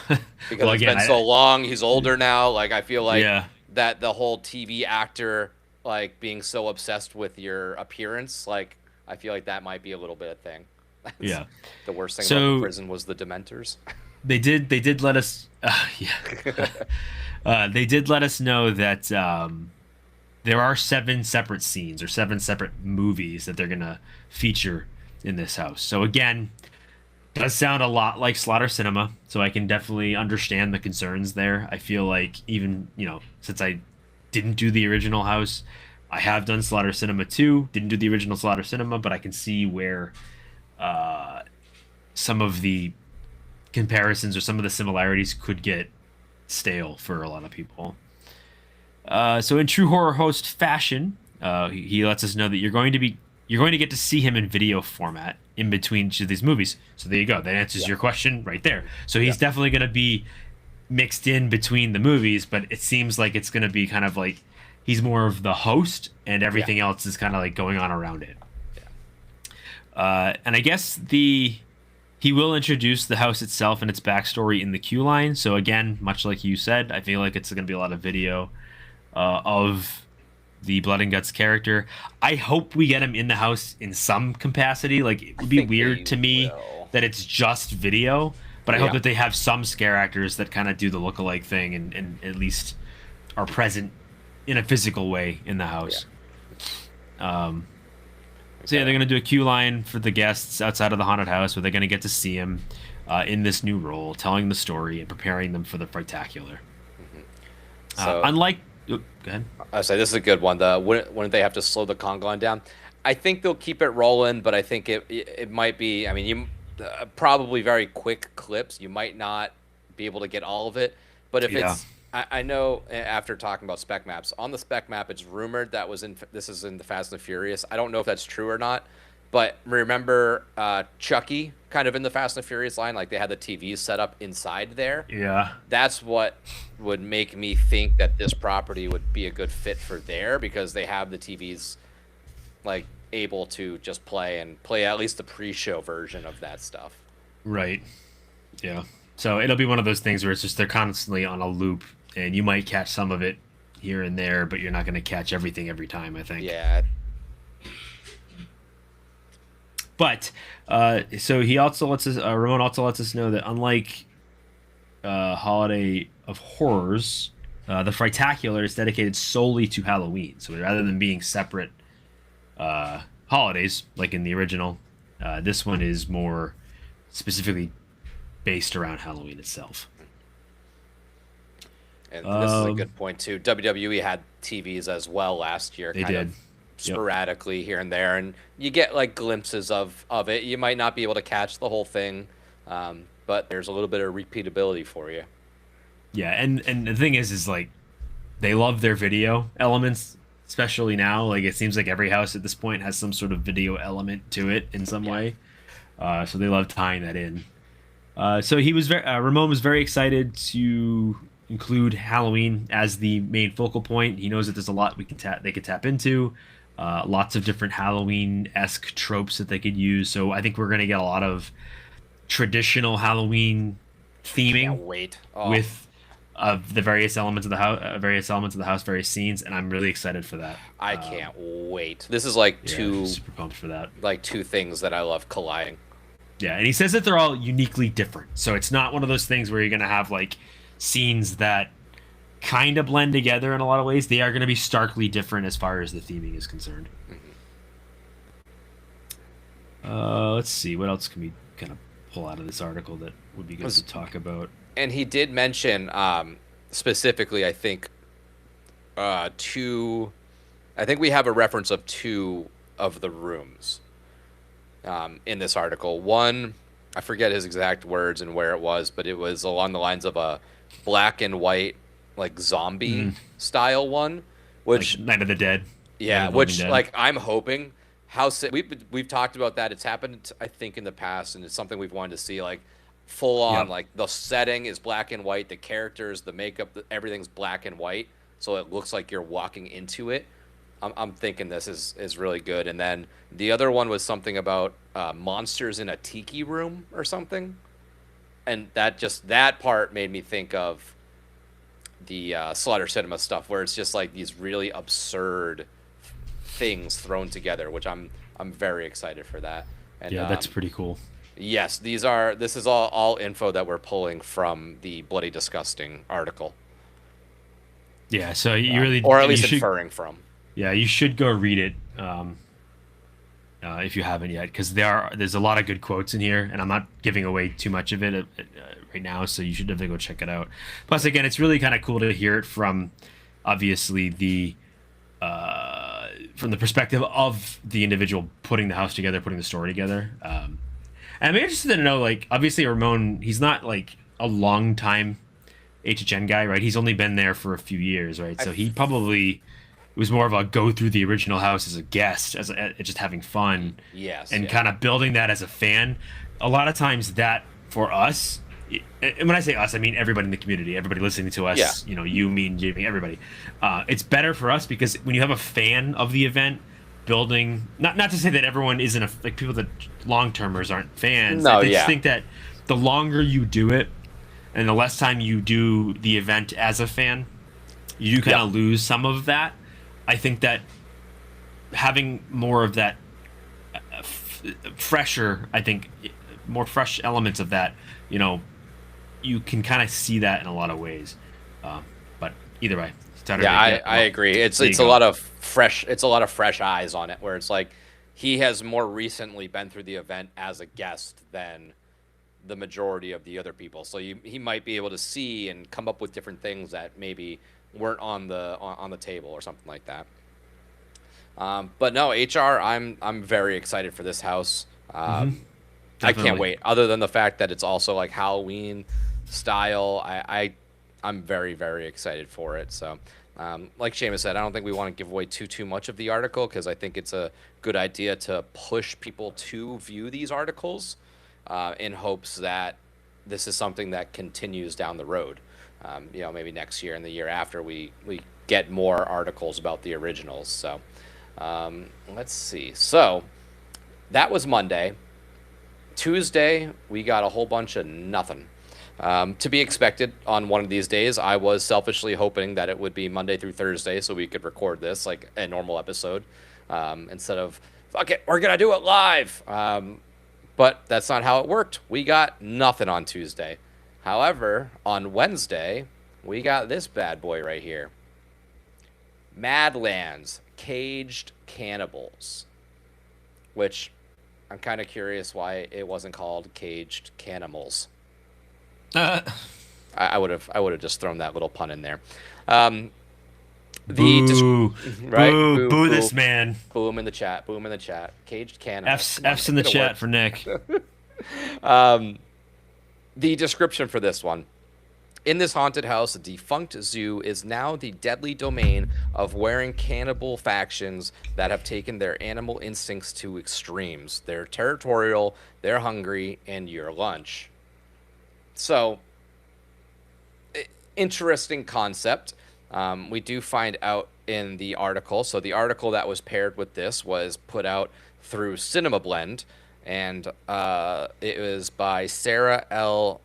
it's been so long. He's older now. Like I feel like that the whole TV actor like being so obsessed with your appearance, like I feel like that might be a little bit of thing. That's the worst thing about the prison was the Dementors. They did let us they did let us know that there are 7 separate scenes or 7 separate movies that they're gonna feature in this house. So again, does sound a lot like Slaughter Cinema, so I can definitely understand the concerns there. I feel like even, since I didn't do the original house, I have done Slaughter Cinema 2, didn't do the original Slaughter Cinema, but I can see where some of the comparisons or some of the similarities could get stale for a lot of people. So in true horror host fashion, he lets us know that you're going to get to see him in video format in between each of these movies. So there you go. That answers your question right there. So he's definitely going to be mixed in between the movies, but it seems like it's going to be kind of like he's more of the host and everything else is kind of like going on around it. And I guess he will introduce the house itself and its backstory in the queue line. So again, much like you said, I feel like it's going to be a lot of video of the Bloodengutz character. I hope we get him in the house in some capacity. Like, it would be weird to me that it's just video, but I hope that they have some scare actors that kind of do the lookalike thing and at least are present in a physical way in the house. So they're going to do a queue line for the guests outside of the haunted house where they're going to get to see him in this new role, telling the story and preparing them for the Fright-tacular. So, unlike... go ahead. I say this is a good one. Wouldn't they have to slow the Congo line down? I think they'll keep it rolling, but I think it might be... I mean, you probably very quick clips. You might not be able to get all of it. But if Yeah. it's, I know after talking about spec maps, on the spec map, it's rumored that this is in the Fast and the Furious. I don't know if that's true or not, but remember Chucky kind of in the Fast and the Furious line, like they had the TVs set up inside there. Yeah. That's what would make me think that this property would be a good fit for there because they have the TVs like able to just play at least the pre-show version of that stuff. Right. Yeah. So it'll be one of those things where it's just they're constantly on a loop, and you might catch some of it here and there, but you're not going to catch everything every time, I think. Yeah. But so he also lets us, Ramon also lets us know that unlike Holiday of Horrors, the Fright-tacular is dedicated solely to Halloween. So rather than being separate holidays like in the original, this one is more specifically based around Halloween itself. And this is a good point too. WWE had TVs as well last year. They did. Sporadically here and there, and you get like glimpses of it. You might not be able to catch the whole thing, but there's a little bit of repeatability for you. Yeah, and the thing is like they love their video elements, especially now. Like it seems like every house at this point has some sort of video element to it in some way. So they love tying that in. So he was Ramon was very excited to include Halloween as the main focal point. He knows that there's a lot they could tap into. Lots of different Halloween-esque tropes that they could use. So I think we're going to get a lot of traditional Halloween theming. Can't wait. With the various elements of the house, various scenes, and I'm really excited for that. I can't wait. This is like super pumped for that. Like two things that I love colliding. Yeah, and he says that they're all uniquely different. So it's not one of those things where you're going to have like scenes that kind of blend together in a lot of ways. They are going to be starkly different as far as the theming is concerned. Let's see, what else can we kind of pull out of this article that would be good to talk about? And he did mention specifically, I think, I think we have a reference of two of the rooms in this article. One, I forget his exact words and where it was, but it was along the lines of a black and white, like zombie style one, which like Night of the Dead. Yeah, which like I'm hoping we've talked about that. It's happened, I think, in the past, and it's something we've wanted to see. Like full on, like the setting is black and white, the characters, the makeup, everything's black and white, so it looks like you're walking into it. I'm thinking this is really good. And then the other one was something about monsters in a tiki room or something, and that part made me think of the Slaughter Cinema stuff, where it's just like these really absurd things thrown together, which I'm very excited for that. And yeah, that's pretty cool. Yes, this is all info that we're pulling from the Bloody Disgusting article. Yeah, so you really, or at least inferring from. Yeah, you should go read it if you haven't yet, because there's a lot of good quotes in here, and I'm not giving away too much of it right now, so you should definitely go check it out. Plus, again, it's really kind of cool to hear it from, obviously, from the perspective of the individual putting the house together, putting the story together. And I'm interested to know, like, obviously Ramon, he's not like a long time HHN guy, right? He's only been there for a few years, right? So he probably was more of a go through the original house as a guest, as just having fun, and kind of building that as a fan. A lot of times that for us, and when I say us, I mean everybody in the community, everybody listening to us, you know, you, me, and Jamie, everybody. It's better for us because when you have a fan of the event building, not to say that everyone isn't like people that long-termers aren't fans. No, I just think that the longer you do it and the less time you do the event as a fan, you do kind of lose some of that. I think that having more of that fresher, I think more fresh elements of that, you know, you can kind of see that in a lot of ways. But either way, I agree. It's a lot of fresh. It's a lot of fresh eyes on it, where it's like he has more recently been through the event as a guest than the majority of the other people. So he might be able to see and come up with different things that maybe weren't on the table or something like that. But no, HR, I'm very excited for this house. I can't wait. Other than the fact that it's also like Halloween style, I I'm very, very excited for it. So, like Seamus said, I don't think we want to give away too much of the article because I think it's a good idea to push people to view these articles in hopes that this is something that continues down the road. Maybe next year and the year after we get more articles about the originals. So, let's see. So, that was Monday. Tuesday, we got a whole bunch of nothing. To be expected on one of these days. I was selfishly hoping that it would be Monday through Thursday so we could record this like a normal episode instead of, fuck it, we're going to do it live. But that's not how it worked. We got nothing on Tuesday. However, on Wednesday, we got this bad boy right here. Madlands, Caged Cannibals, which I'm kind of curious why it wasn't called Caged Cannibals. I would have just thrown that little pun in there. Boo. Right? Boo, boo this man. Boo him in the chat. Boo him in the chat. Caged Cannibals. F's in the chat for Nick. The description for this one. In this haunted house, a defunct zoo is now the deadly domain of wearing cannibal factions that have taken their animal instincts to extremes. They're territorial, they're hungry, and your lunch. So, interesting concept. We do find out in the article. So the article that was paired with this was put out through Cinema Blend, and it was by Sarah L.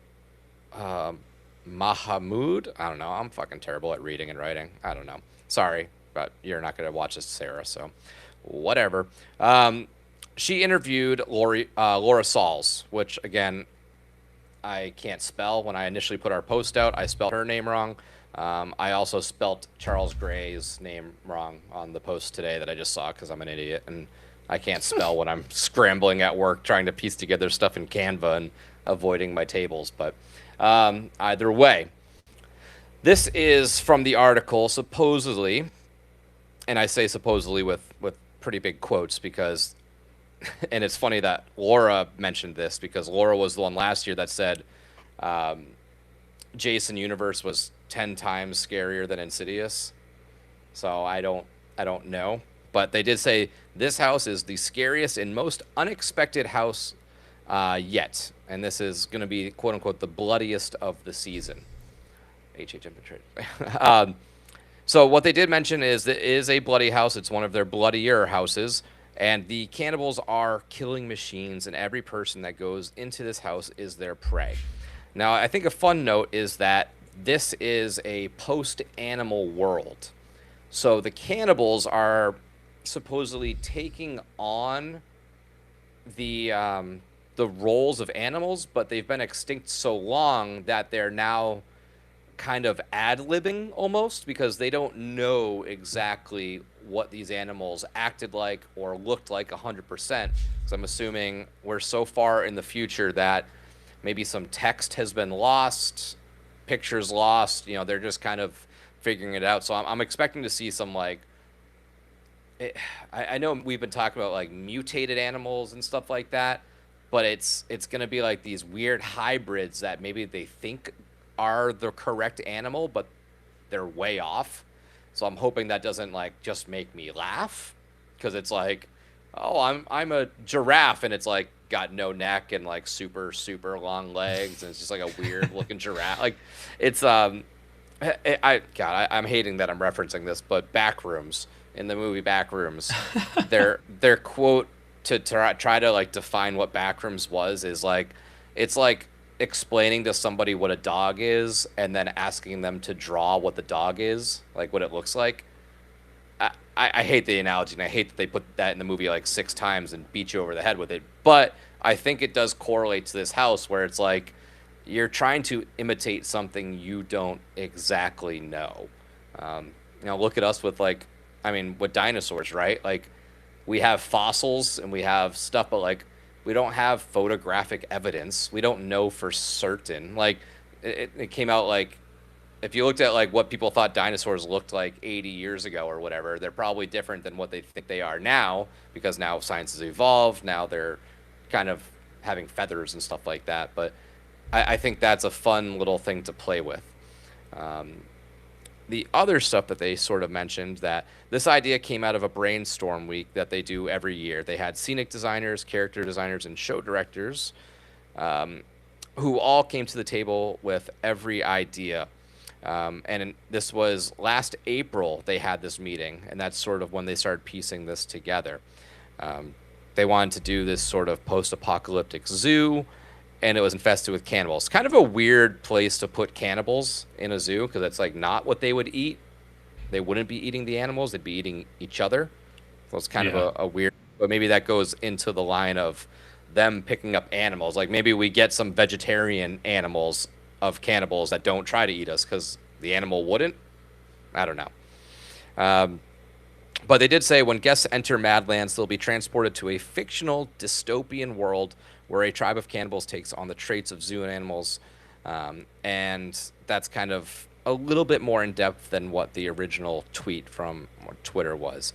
Mahamud. I don't know. I'm fucking terrible at reading and writing. I don't know. Sorry, but you're not going to watch this, Sarah, so whatever. She interviewed Laura Sauls, which, again, I can't spell. When I initially put our post out, I spelled her name wrong. I also spelt Charles Gray's name wrong on the post today that I just saw because I'm an idiot and I can't spell when I'm scrambling at work trying to piece together stuff in Canva and avoiding my tables. But either way, this is from the article supposedly, and I say supposedly with pretty big quotes because, and it's funny that Laura mentioned this because Laura was the one last year that said Jason Universe was 10 times scarier than Insidious. So I don't know, but they did say this house is the scariest and most unexpected house yet, and this is going to be quote unquote the bloodiest of the season. HHN betrayed. So what they did mention is that it is a bloody house. It's one of their bloodier houses, and the cannibals are killing machines, and every person that goes into this house is their prey. Now, I think a fun note is that this is a post-animal world. So the cannibals are supposedly taking on the roles of animals, but they've been extinct so long that they're now kind of ad-libbing almost because they don't know exactly what these animals acted like or looked like 100%. Because I'm assuming we're so far in the future that maybe some text has been lost, pictures lost, they're just kind of figuring it out. So I'm expecting to see some I know we've been talking about like mutated animals and stuff like that, but it's going to be like these weird hybrids that maybe they think are the correct animal, but they're way off. So I'm hoping that doesn't like just make me laugh because it's like, oh, I'm a giraffe and it's like got no neck and like super long legs and it's just like a weird looking giraffe. Like it's I'm hating that I'm referencing this, but Backrooms, in the movie Backrooms, their quote to try to like define what Backrooms was is like, it's like explaining to somebody what a dog is and then asking them to draw what the dog is, like what it looks like. I hate the analogy, and I hate that they put that in the movie like 6 times and beat you over the head with it. But I think it does correlate to this house where it's like you're trying to imitate something you don't exactly know. Look at us with with dinosaurs, right? Like we have fossils and we have stuff, but like we don't have photographic evidence. We don't know for certain. Like it came out like, if you looked at like what people thought dinosaurs looked like 80 years ago or whatever, they're probably different than what they think they are now because now science has evolved. Now they're kind of having feathers and stuff like that. But I think that's a fun little thing to play with. The other stuff that they sort of mentioned, that this idea came out of a brainstorm week that they do every year. They had scenic designers, character designers, and show directors who all came to the table with every idea. This was last April they had this meeting, and that's sort of when they started piecing this together. They wanted to do this sort of post-apocalyptic zoo, and it was infested with cannibals. Kind of a weird place to put cannibals in a zoo, because it's like not what they would eat. They wouldn't be eating the animals; they'd be eating each other. So it's kind of a weird. But maybe that goes into the line of them picking up animals. Like maybe we get some vegetarian animals of cannibals that don't try to eat us because the animal wouldn't. I don't know. But they did say when guests enter Madlands, they'll be transported to a fictional dystopian world where a tribe of cannibals takes on the traits of zoo animals. And that's kind of a little bit more in depth than what the original tweet from Twitter was.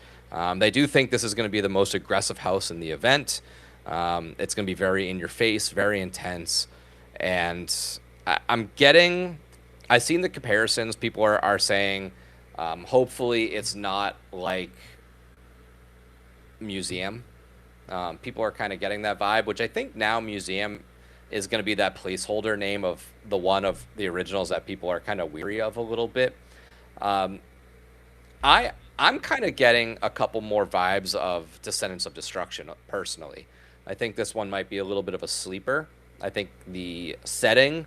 They do think this is going to be the most aggressive house in the event. It's going to be very in your face, very intense. And I've seen the comparisons. People are saying, hopefully it's not like Museum. People are kind of getting that vibe, which I think now Museum is going to be that placeholder name of the one of the originals that people are kind of weary of a little bit. I'm kind of getting a couple more vibes of Descendants of Destruction personally. I think this one might be a little bit of a sleeper. I think the setting,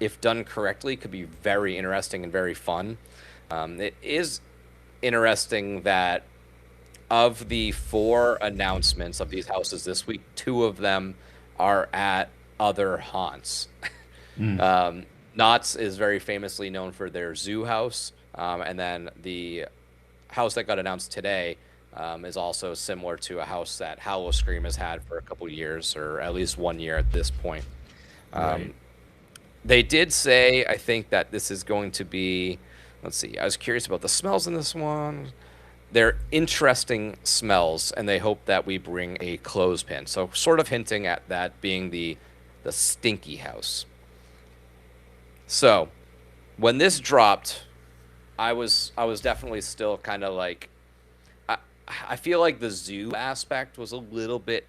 if done correctly, could be very interesting and very fun. It is interesting that of the 4 announcements of these houses this week, 2 of them are at other haunts. Knott's is very famously known for their zoo house, and then the house that got announced today is also similar to a house that Howl-O-Scream has had for a couple years, or at least 1 year at this point. Right. They did say, I think, that this is going to be, let's see, I was curious about the smells in this one. They're interesting smells, and they hope that we bring a clothespin. So sort of hinting at that being the stinky house. So when this dropped, I was definitely still kind of like, I feel like the zoo aspect was a little bit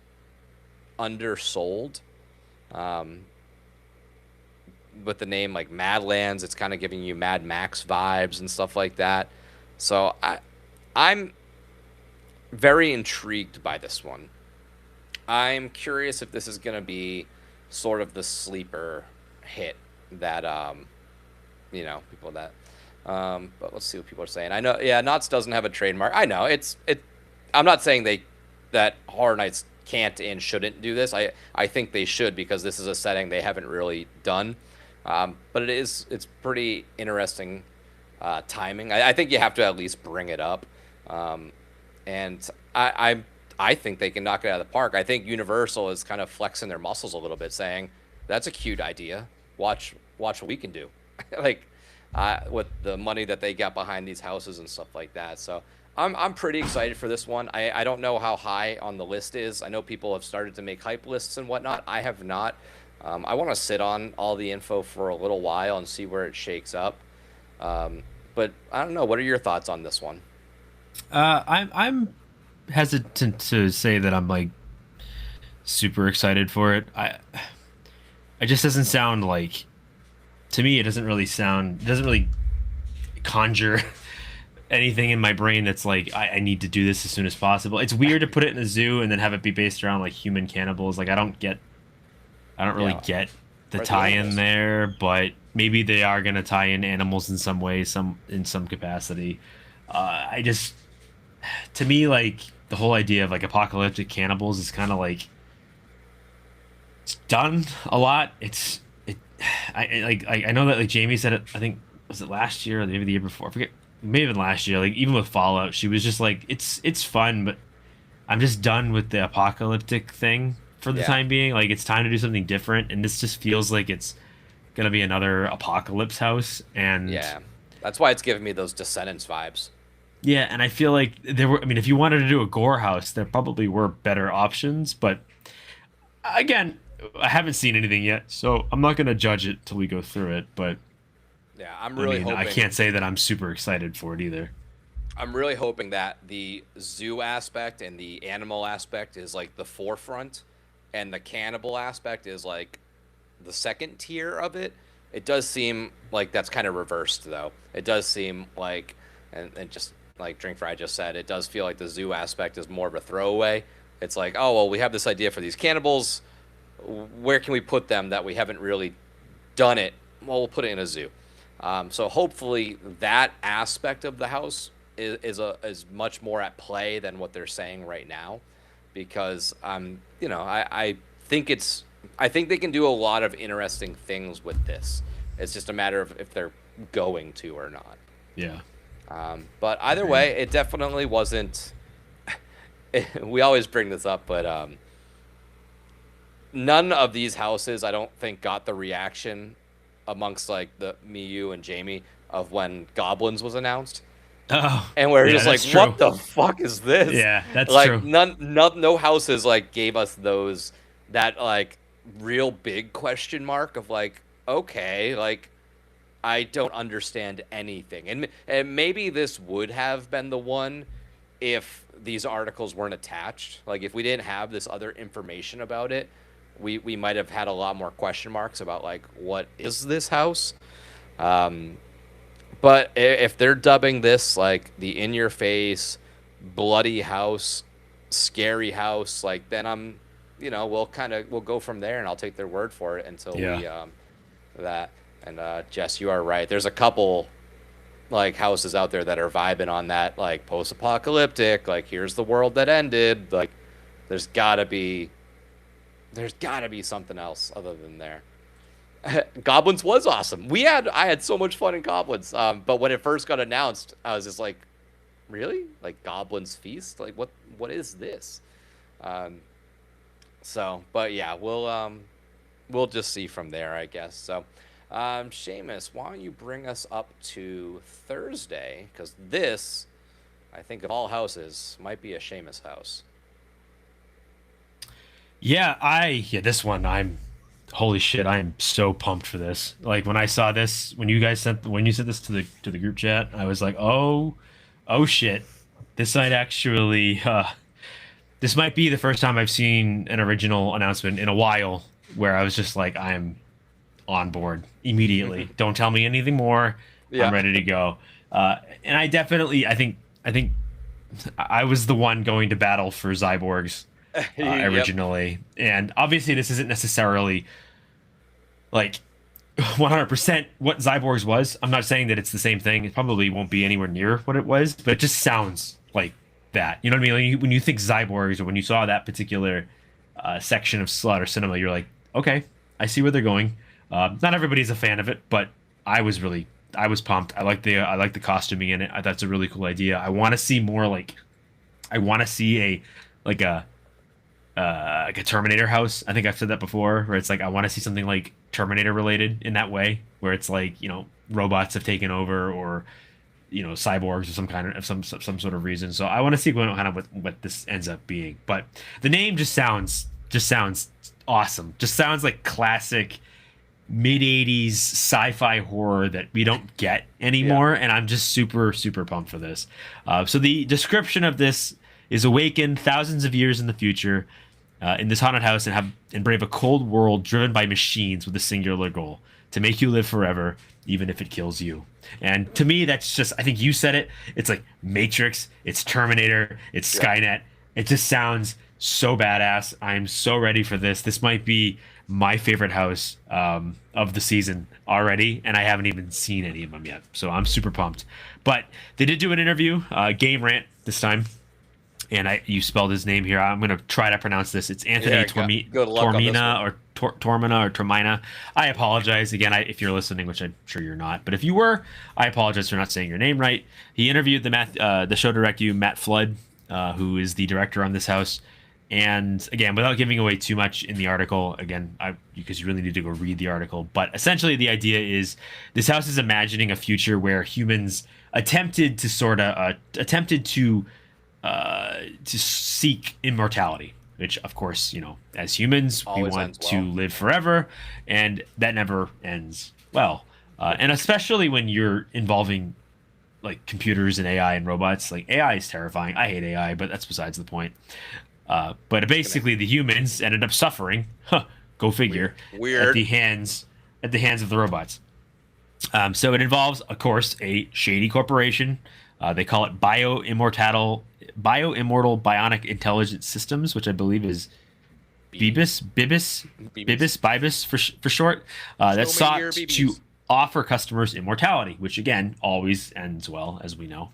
undersold. With the name like Madlands, it's kind of giving you Mad Max vibes and stuff like that. So I'm very intrigued by this one. I'm curious if this is going to be sort of the sleeper hit that people that but let's see what people are saying. I know, yeah, Knott's doesn't have a trademark. I know I'm not saying that Horror Nights can't and shouldn't do this. I think they should, because this is a setting they haven't really done. But it's pretty interesting timing. I think you have to at least bring it up. And I think they can knock it out of the park. I think Universal is kind of flexing their muscles a little bit, saying, that's a cute idea. Watch what we can do. Like, with the money that they got behind these houses and stuff like that. So I'm pretty excited for this one. I don't know how high on the list is. I know people have started to make hype lists and whatnot. I have not. I want to sit on all the info for a little while and see where it shakes up. But I don't know. What are your thoughts on this one? I'm hesitant to say that I'm like super excited for it. It just doesn't sound like, to me, it doesn't really conjure anything in my brain that's like, I need to do this as soon as possible. It's weird to put it in a zoo and then have it be based around like human cannibals. Like I don't really get the tie-in there, but maybe they are going to tie in animals in some way, in some capacity. To me, like the whole idea of like apocalyptic cannibals is kind of like, it's done a lot. I know that like Jamie said it, I think, was it last year or maybe the year before? I forget. Maybe even last year. Like even with Fallout, she was just like, it's fun, but I'm just done with the apocalyptic thing for the time being. Like it's time to do something different, and this just feels like it's gonna be another apocalypse house. And yeah, that's why it's giving me those Descendants vibes. Yeah, and I feel like if you wanted to do a gore house, there probably were better options, but again, I haven't seen anything yet, so I'm not going to judge it till we go through it, but Yeah, I'm I really mean, I hoping. can't say that I'm super excited for it either. I'm really hoping that the zoo aspect and the animal aspect is like the forefront, and the cannibal aspect is like the second tier of it. It does seem like that's kind of reversed, though. It does seem like, and just like Drink Fry just said, it does feel like the zoo aspect is more of a throwaway. It's like, oh, well, we have this idea for these cannibals. Where can we put them that we haven't really done it? Well, we'll put it in a zoo. So hopefully that aspect of the house is much more at play than what they're saying right now, because I think I think they can do a lot of interesting things with this. It's just a matter of if they're going to or not. Yeah. But either way, it definitely wasn't. We always bring this up, but none of these houses, I don't think, got the reaction amongst like me, you, and Jamie of when Goblins was announced. Oh, And we're yeah, just like, that's true. what the fuck is this? Yeah, that's like, true. No houses like gave us that like real big question mark of like, okay, like I don't understand anything. And maybe this would have been the one if these articles weren't attached. Like if we didn't have this other information about it, we might have had a lot more question marks about like, what is this house? But if they're dubbing this like the in-your-face, bloody house, scary house, like then we'll go from there, and I'll take their word for it until we that. And Jess, you are right. There's a couple like houses out there that are vibing on that like post-apocalyptic, like here's the world that ended. Like there's gotta be something else other than there. Goblins was awesome. I had so much fun in Goblins. But when it first got announced, I was just like, really? Like Goblins Feast? Like what is this? But yeah, we'll just see from there, I guess. So, Seamus, why don't you bring us up to Thursday? Because this, I think of all houses, might be a Seamus house. Yeah, this one, holy shit, I am so pumped for this. Like when I saw this, when you sent this to the group chat, I was like, oh shit, this might actually, this might be the first time I've seen an original announcement in a while where I was just like, I'm on board immediately. Don't tell me anything more. Yeah. I'm ready to go. And I think I was the one going to battle for Cyborgs originally. Yep. And obviously this isn't necessarily like 100% what Cyborgs was. I'm not saying that it's the same thing. It probably won't be anywhere near what it was, but it just sounds like that. You know what I mean? Like when you think Cyborgs, or when you saw that particular section of Slaughter Cinema, you're like, okay, I see where they're going. Not everybody's a fan of it, but I was pumped. I like the costuming in it. I thought it's a really cool idea. I want to see more I want to see like a Terminator house. I think I've said that before, where it's like I want to see something like Terminator related in that way, where it's like, robots have taken over, or cyborgs, or some sort of reason. So I want to see what this ends up being. But the name just sounds awesome. Just sounds like classic mid-'80s sci-fi horror that we don't get anymore. Yeah. And I'm just super, super pumped for this. So the description of this is: awaken thousands of years in the future in this haunted house and brave a cold world driven by machines with a singular goal: to make you live forever, even if it kills you. And to me, that's just, I think you said it, it's like Matrix, it's Terminator, it's Skynet. It just sounds so badass. I'm so ready for this. This might be my favorite house of the season already, and I haven't even seen any of them yet. So I'm super pumped. But they did do an interview, Game Rant this time. And you spelled his name here. I'm going to try to pronounce this. It's Anthony Tormina or Tormina or Tormina. I apologize again if you're listening, which I'm sure you're not. But if you were, I apologize for not saying your name right. He interviewed the show director, Matt Flood, who is the director on this house. And again, without giving away too much in the article, again, because you really need to go read the article. But essentially, the idea is this house is imagining a future where humans attempted to seek immortality, which of course, as humans, always we want to live forever, and that never ends well. And especially when you're involving like computers and AI and robots. Like AI is terrifying. I hate AI, but that's besides the point. But basically, the humans ended up suffering. Huh, go figure. At Weird. the hands of the robots. So it involves, of course, a shady corporation. They call it Bioimmortal Bionic Intelligence Systems, which I believe is Bibis for short. That Show me your sought to BBs. offer customers immortality, which again always ends well, as we know.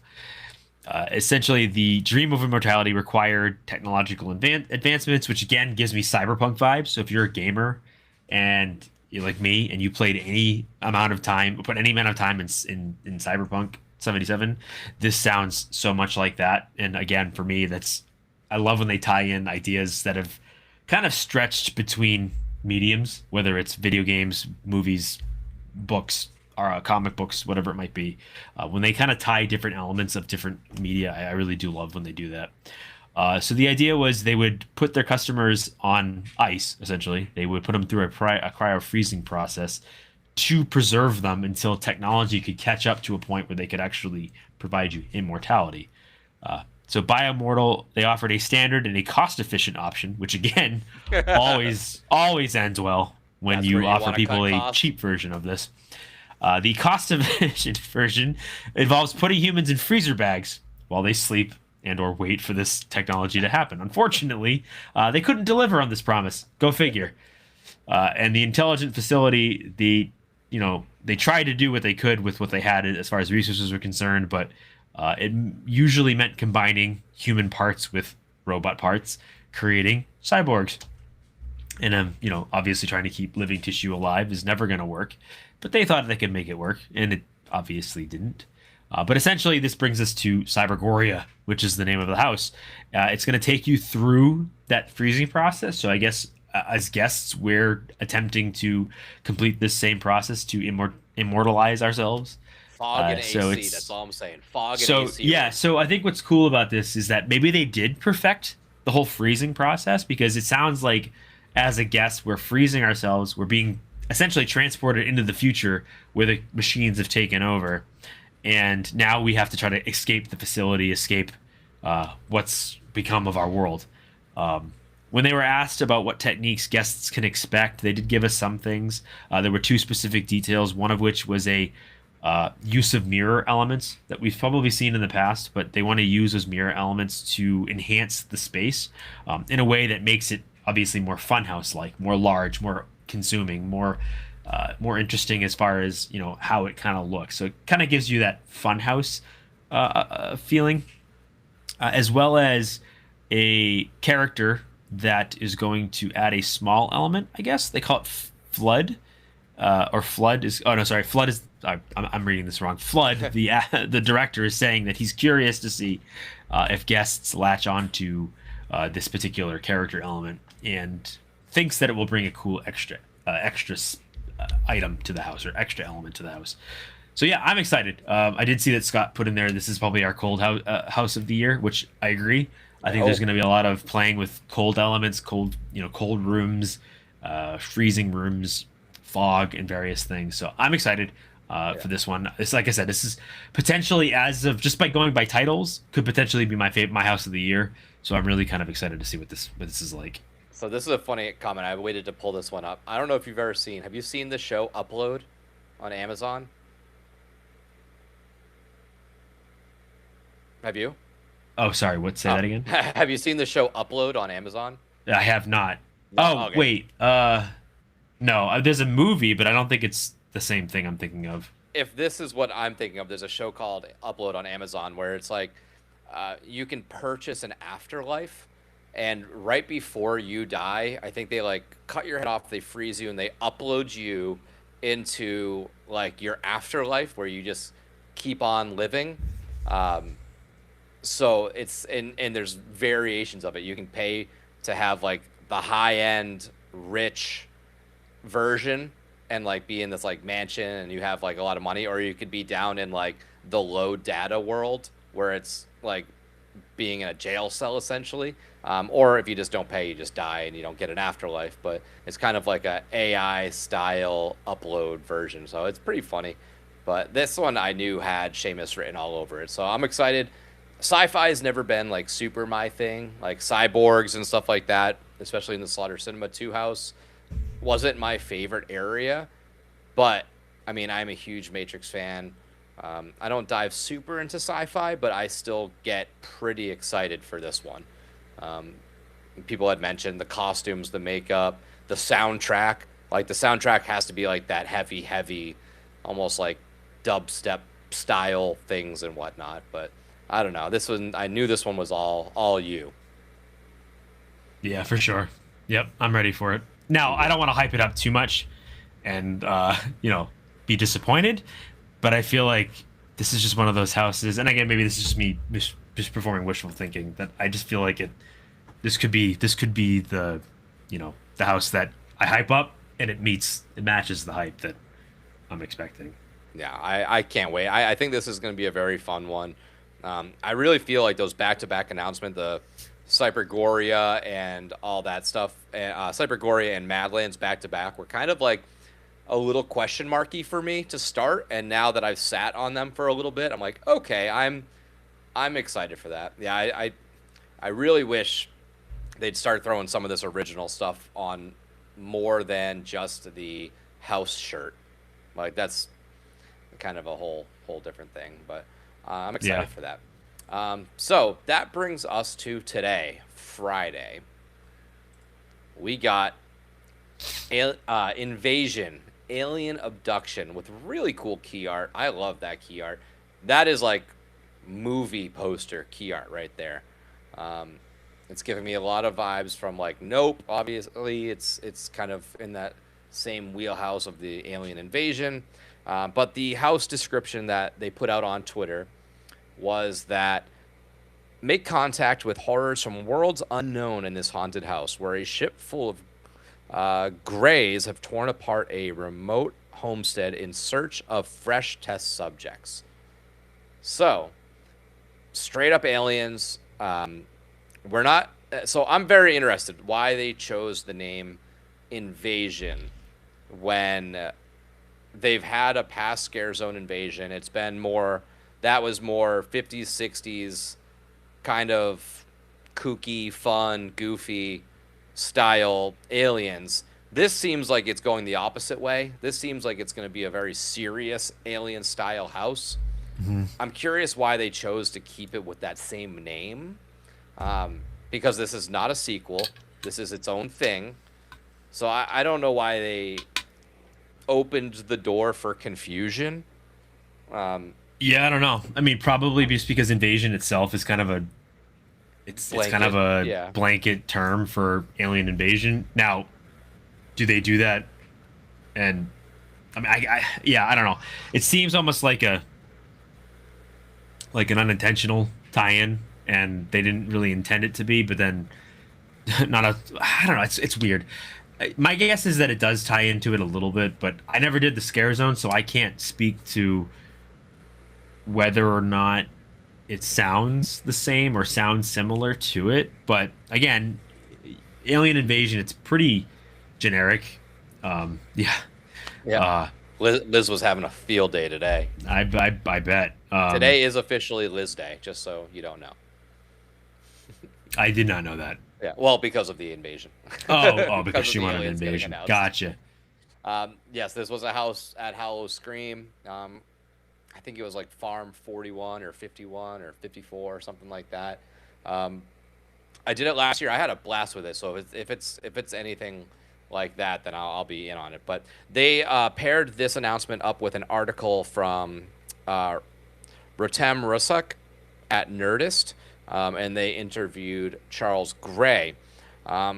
Essentially, the dream of immortality required technological advancements, which again gives me cyberpunk vibes. So if you're a gamer and you're like me and you played any amount of time, put any amount of time in Cyberpunk 77, this sounds so much like that. And again, for me, that's I love when they tie in ideas that have kind of stretched between mediums, whether it's video games, movies, books, or comic books, whatever it might be. When they kind of tie different elements of different media, I really do love when they do that. So the idea was they would put their customers on ice, essentially. They would put them through a cryo freezing process to preserve them until technology could catch up to a point where they could actually provide you immortality. So Biomortal, they offered a standard and a cost-efficient option, which again, always ends well when That's you where you offer wanna people cut a costs. cheap version of this. The cost-efficient version involves putting humans in freezer bags while they sleep and or wait for this technology to happen. Unfortunately, they couldn't deliver on this promise. Go figure. And the intelligent facility, they tried to do what they could with what they had as far as resources were concerned, but it usually meant combining human parts with robot parts, creating cyborgs. And obviously trying to keep living tissue alive is never going to work, but they thought they could make it work, and it obviously didn't. But essentially, this brings us to Cybergoria, which is the name of the house. It's going to take you through that freezing process. So I guess as guests, we're attempting to complete this same process to immortalize ourselves. Fog and So AC. it's That's all I'm saying. Fog and so AC. yeah. So I think what's cool about this is that maybe they did perfect the whole freezing process, because it sounds like as a guest, we're freezing ourselves. We're being essentially transported into the future where the machines have taken over. And now we have to try to escape the facility, escape what's become of our world. When they were asked about what techniques guests can expect, they did give us some things. There were two specific details, one of which was a use of mirror elements that we've probably seen in the past, but they want to use those mirror elements to enhance the space in a way that makes it obviously more funhouse-like, more large, more consuming, more interesting as far as how it kind of looks. So it kind of gives you that funhouse feeling, as well as a character that is going to add a small element. I guess they call it flood, or flood is. Oh no, sorry, flood is. I'm reading this wrong. Flood. The director is saying that he's curious to see if guests latch onto this particular character element and thinks that it will bring a cool extra item to the house, or extra element to the house. So yeah, I'm excited. I did see that Scott put in there, this is probably our cold house of the year, which I agree. I think there's going to be a lot of playing with cold elements, cold rooms, freezing rooms, fog, and various things. So I'm excited for this one. It's like I said, this is potentially, as of just by going by titles, could potentially be my house of the year. So I'm really kind of excited to see what this is like. So this is a funny comment. I waited to pull this one up. I don't know if you've ever seen. Have you seen the show Upload on Amazon? Have you? Oh, sorry. Say that again? Have you seen the show Upload on Amazon? I have not. No? Oh, Okay. wait. No. There's a movie, but I don't think it's the same thing I'm thinking of. If this is what I'm thinking of, there's a show called Upload on Amazon where it's like you can purchase an afterlife, and right before you die, I think they like cut your head off, they freeze you, and they upload you into like your afterlife where you just keep on living. So it's and there's variations of it. You can pay to have like the high end rich version and like be in this like mansion and you have like a lot of money, or you could be down in like the low data world where it's like being in a jail cell essentially, or if you just don't pay, you just die and you don't get an afterlife. But it's kind of like a AI style upload version, so it's pretty funny. But this one I knew had Seamus written all over it, so I'm excited. Sci-fi has never been like super my thing, like cyborgs and stuff like that, especially in the Slaughter Cinema 2 house. Wasn't my favorite area, but I mean, I'm a huge Matrix fan. I don't dive super into sci-fi, but I still get pretty excited for this one. Um, People had mentioned the costumes, the makeup, the soundtrack. Like the soundtrack has to be like that heavy, heavy, almost like dubstep style things and whatnot. But I don't know. This one, I knew this one was all you. Yeah, for sure. Yep, I'm ready for it. Now, I don't want to hype it up too much and be disappointed, but I feel like this is just one of those houses, and again, maybe this is just me just performing wishful thinking, that I just feel like this could be the the house that I hype up and it matches the hype that I'm expecting. Yeah, I can't wait. I think this is going to be a very fun one. I really feel like those back-to-back announcement, the Cybergoria and all that stuff, Cybergoria and Madlands back-to-back were kind of like a little question marky for me to start. And now that I've sat on them for a little bit, I'm like, okay, I'm excited for that. Yeah, I really wish they'd start throwing some of this original stuff on more than just the house shirt. Like that's kind of a whole different thing, but I'm excited for that. So that brings us to today, Friday. We got Invasion, Alien Abduction with really cool key art. I love that key art. That is like movie poster key art right there. It's giving me a lot of vibes from like Nope. Obviously, it's kind of in that same wheelhouse of the Alien Invasion. But the house description that they put out on Twitter was that make contact with horrors from worlds unknown in this haunted house, where a ship full of greys have torn apart a remote homestead in search of fresh test subjects. So, straight up aliens. We're not. So I'm very interested why they chose the name Invasion when they've had a past scare zone invasion. It's been more. That was more 50s, 60s, kind of kooky, fun, goofy style aliens. This seems like it's going the opposite way. This seems like it's going to be a very serious alien style house. Mm-hmm. I'm curious why they chose to keep it with that same name. Because this is not a sequel. This is its own thing. So I don't know why they opened the door for confusion. Yeah, I don't know. I mean, probably just because Invasion itself is kind of a blanket term for alien invasion. Now, do they do that? And I mean, I don't know. It seems almost like an unintentional tie-in, and they didn't really intend it to be. But then, I don't know. It's weird. My guess is that it does tie into it a little bit, but I never did the scare zone, so I can't speak to whether or not it sounds the same or sounds similar to it. But again, Alien Invasion, it's pretty generic. Yeah. Liz was having a field day today. I bet. Today is officially Liz Day, just so you don't know. I did not know that. Yeah, well, because of the invasion. Because she wanted an invasion. Gotcha. Yes, this was a house at Hallow Scream. I think it was like Farm 41 or 51 or 54 or something like that. I did it last year. I had a blast with it. So if it's anything like that, then I'll be in on it. But they paired this announcement up with an article from Rotem Rusak at Nerdist, and they interviewed Charles Gray.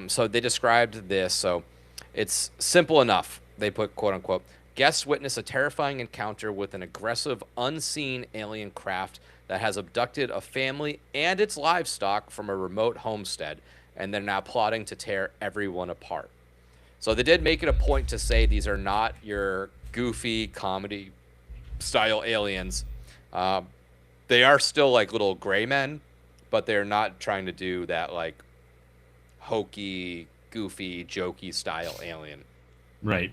So they described this. So it's simple enough. They put, quote unquote, guests witness a terrifying encounter with an aggressive, unseen alien craft that has abducted a family and its livestock from a remote homestead, and they're now plotting to tear everyone apart. So they did make it a point to say these are not your goofy comedy style aliens. They are still like little gray men, but they're not trying to do that like hokey, goofy, jokey style alien. Right.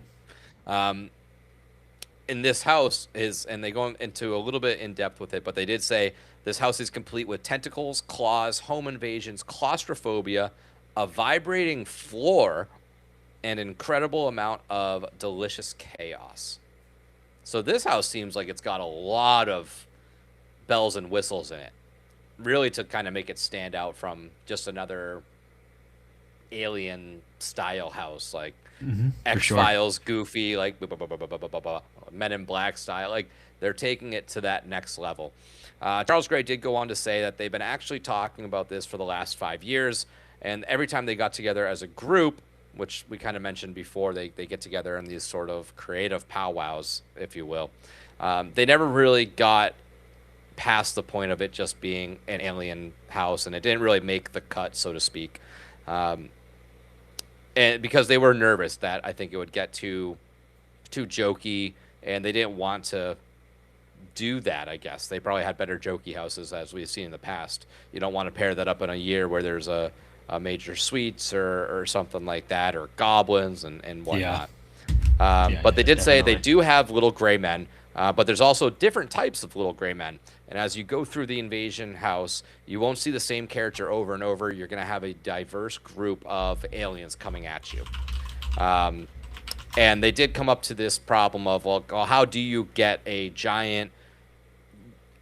In this house is, and they go into a little bit in depth with it, but they did say this house is complete with tentacles, claws, home invasions, claustrophobia, a vibrating floor, and an incredible amount of delicious chaos. So this house seems like it's got a lot of bells and whistles in it, really to kind of make it stand out from just another alien style house, like X-Files, goofy, like Men in Black style. Like they're taking it to that next level. Charles Gray did go on to say that they've been actually talking about this for the last 5 years, and every time they got together as a group, which we kind of mentioned before, they get together in these sort of creative powwows, if you will. They never really got past the point of it just being an alien house, and it didn't really make the cut, so to speak. And because they were nervous that I think it would get too jokey, and they didn't want to do that. I guess they probably had better jokey houses, as we've seen in the past. You don't want to pair that up in a year where there's a major sweets or something like that, or goblins and whatnot. But they did say they do have little gray men, but there's also different types of little gray men. And as you go through the invasion house, you won't see the same character over and over. You're going to have a diverse group of aliens coming at you. And they did come up to this problem of, well, how do you get a giant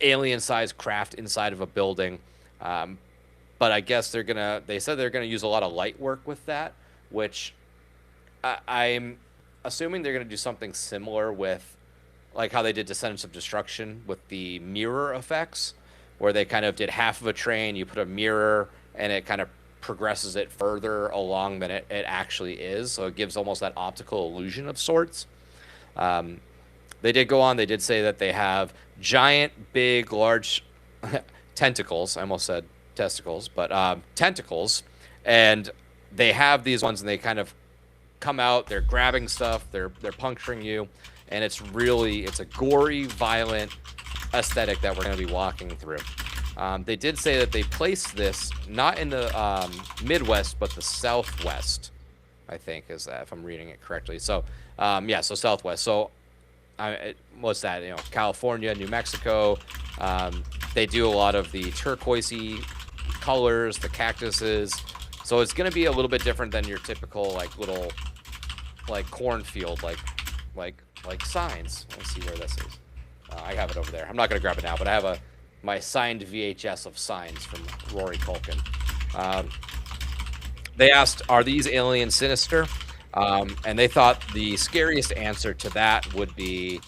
alien-sized craft inside of a building? But I guess they said they're going to use a lot of light work with that, which I'm assuming they're going to do something similar with like how they did Descendants of Destruction with the mirror effects, where they kind of did half of a train, you put a mirror, and it kind of progresses it further along than it actually is. So it gives almost that optical illusion of sorts. They did go on, they did say that they have giant, big, large tentacles. I almost said testicles, but tentacles. And they have these ones, and they kind of come out, they're grabbing stuff, they're puncturing you. And it's a gory, violent aesthetic that we're going to be walking through. They did say that they placed this not in the Midwest, but the Southwest, I think, is that, if I'm reading it correctly. So, so Southwest. So, what's that? California, New Mexico. They do a lot of the turquoisey colors, the cactuses. So it's going to be a little bit different than your typical little cornfield, like signs. Let's see where this is. I have it over there. I'm not going to grab it now, but I have my signed VHS of Signs from Rory Culkin. They asked, are these aliens sinister? And they thought the scariest answer to that would be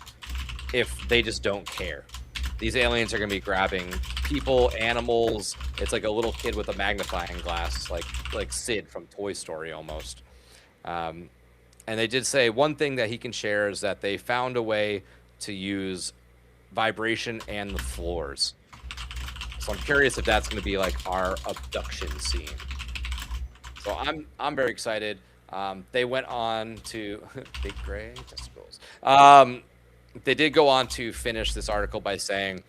if they just don't care. These aliens are going to be grabbing people, animals. It's like a little kid with a magnifying glass, like Sid from Toy Story almost. And they did say one thing that he can share is that they found a way to use vibration and the floors. So I'm curious if that's going to be like our abduction scene. So I'm very excited. They went on to big gray testicles. They did go on to finish this article by saying,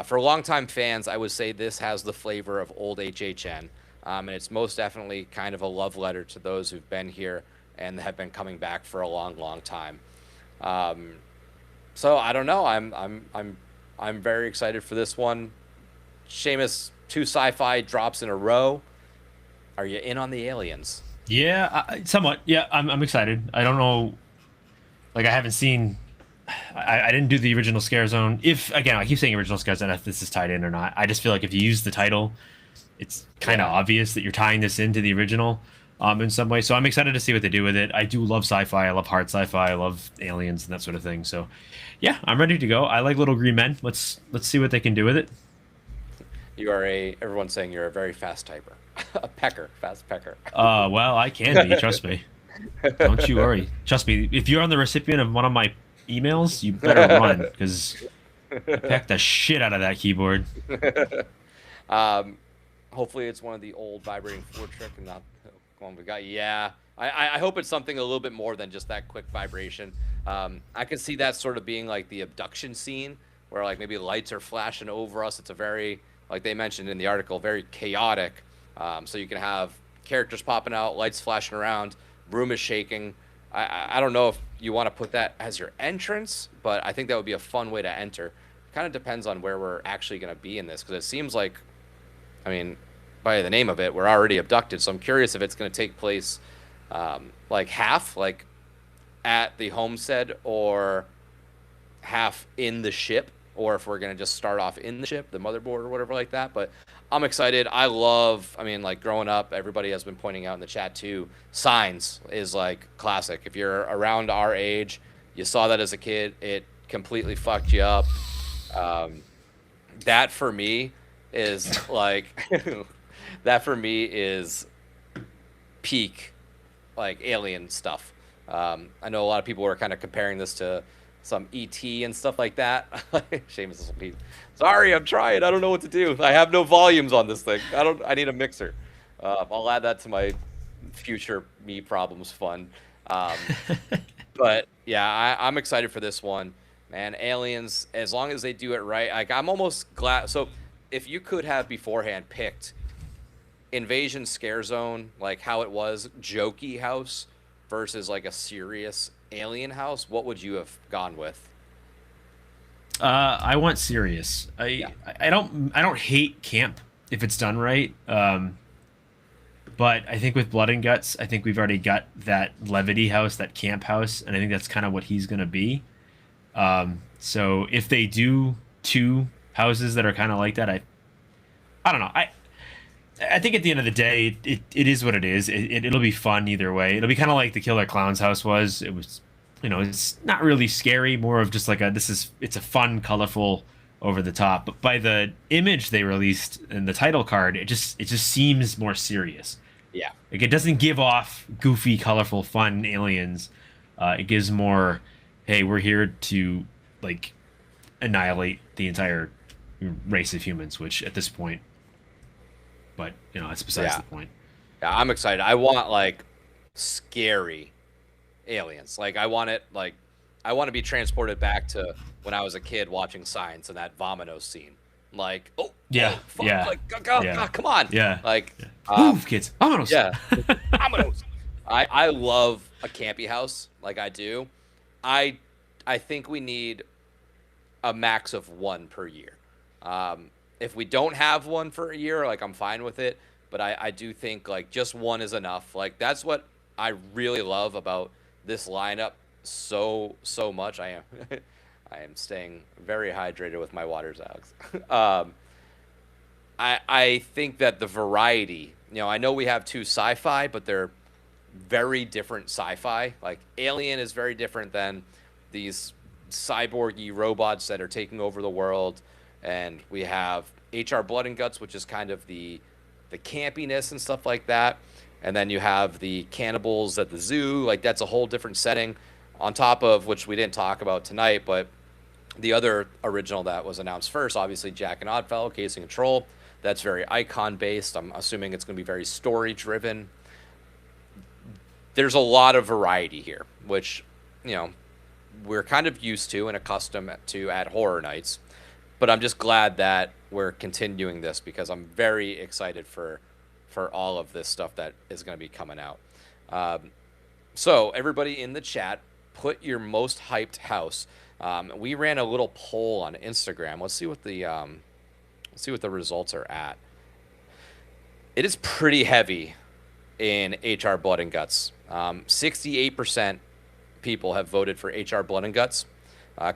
for longtime fans, I would say this has the flavor of old HHN, and it's most definitely kind of a love letter to those who've been here and have been coming back for a long, long time. So I don't know. I'm very excited for this one. Seamus, 2 sci-fi drops in a row. Are you in on the aliens? Yeah, somewhat. Yeah, I'm excited. I don't know. I haven't seen. I didn't do the original Scare Zone. Again, I keep saying original Scare Zone, if this is tied in or not. I just feel like if you use the title, it's kind of obvious that you're tying this into the original. In some way. So I'm excited to see what they do with it. I do love sci-fi. I love hard sci-fi. I love aliens and that sort of thing. So yeah, I'm ready to go. I like little green men. Let's see what they can do with it. Everyone's saying you're a very fast typer. A fast pecker. Well, I can be, trust me. Don't you worry. Trust me, if you're on the recipient of one of my emails, you better run, because I peck the shit out of that keyboard. Hopefully it's one of the old vibrating floor trick and not one we got. Yeah, I hope it's something a little bit more than just that quick vibration. I could see that sort of being like the abduction scene, where maybe lights are flashing over us. It's a very like they mentioned in the article, very chaotic. So you can have characters popping out, lights flashing around, room is shaking. I don't know if you want to put that as your entrance, but I think that would be a fun way to enter. Kind of depends on where we're actually going to be in this, because it seems like, I mean, by the name of it, we're already abducted. So I'm curious if it's going to take place like half, like at the homestead, or half in the ship, or if we're going to just start off in the ship, the motherboard or whatever like that. But I'm excited. I mean, like growing up, everybody has been pointing out in the chat too, Signs is like classic. If you're around our age, you saw that as a kid, it completely fucked you up. That for me is like, that for me is peak like alien stuff. I know a lot of people were kind of comparing this to some ET and stuff like that. Seamus will be, sorry, I'm trying. I don't know what to do. I have no volumes on this thing. I need a mixer. I'll add that to my future me problems fund. But yeah, I'm excited for this one, man. Aliens, as long as they do it right, like I'm almost glad. So if you could have beforehand picked Invasion Scare Zone, like how it was, jokey house versus like a serious alien house, what would you have gone with? I want serious. I don't hate camp if it's done right. But I think with Bloodengutz, I think we've already got that levity house, that camp house, and I think that's kind of what he's gonna be. So if they do two houses that are kind of like that, I don't know. I think at the end of the day, it is what it is. It'll be fun either way. It'll be kind of like the Killer Clown's house was. It was, it's not really scary, more of just like it's a fun, colorful, over the top. But by the image they released in the title card, it just seems more serious. Yeah. Like it doesn't give off goofy, colorful, fun aliens. It gives more, hey, we're here to like annihilate the entire race of humans, which at this point, but that's besides the point. Yeah, I'm excited. I want like scary aliens. Like I want to be transported back to when I was a kid watching Science and that Vomino scene. Like, fuck, yeah, like, God, come on, like, move, kids, Vominos. Yeah, Vominos. I love a campy house, like I do. I think we need a max of one per year. If we don't have one for a year, like I'm fine with it. But I do think like just one is enough. Like that's what I really love about this lineup so much. I am staying very hydrated with my waters, Alex. I think that the variety, I know we have two sci-fi, but they're very different sci-fi. Like Alien is very different than these cyborgy robots that are taking over the world. And we have HR Bloodengutz, which is kind of the campiness and stuff like that. And then you have the Cannibals at the zoo. Like that's a whole different setting on top of which we didn't talk about tonight. But the other original that was announced first, obviously Jack and Oddfellow, Case and Control. That's very icon based. I'm assuming it's going to be very story driven. There's a lot of variety here, which, we're kind of used to and accustomed to at Horror Nights. But I'm just glad that we're continuing this because I'm very excited for all of this stuff that is going to be coming out. So everybody in the chat, put your most hyped house. We ran a little poll on Instagram. Let's see what the results are at. It is pretty heavy in HR Bloodengutz. 68% people have voted for HR Bloodengutz.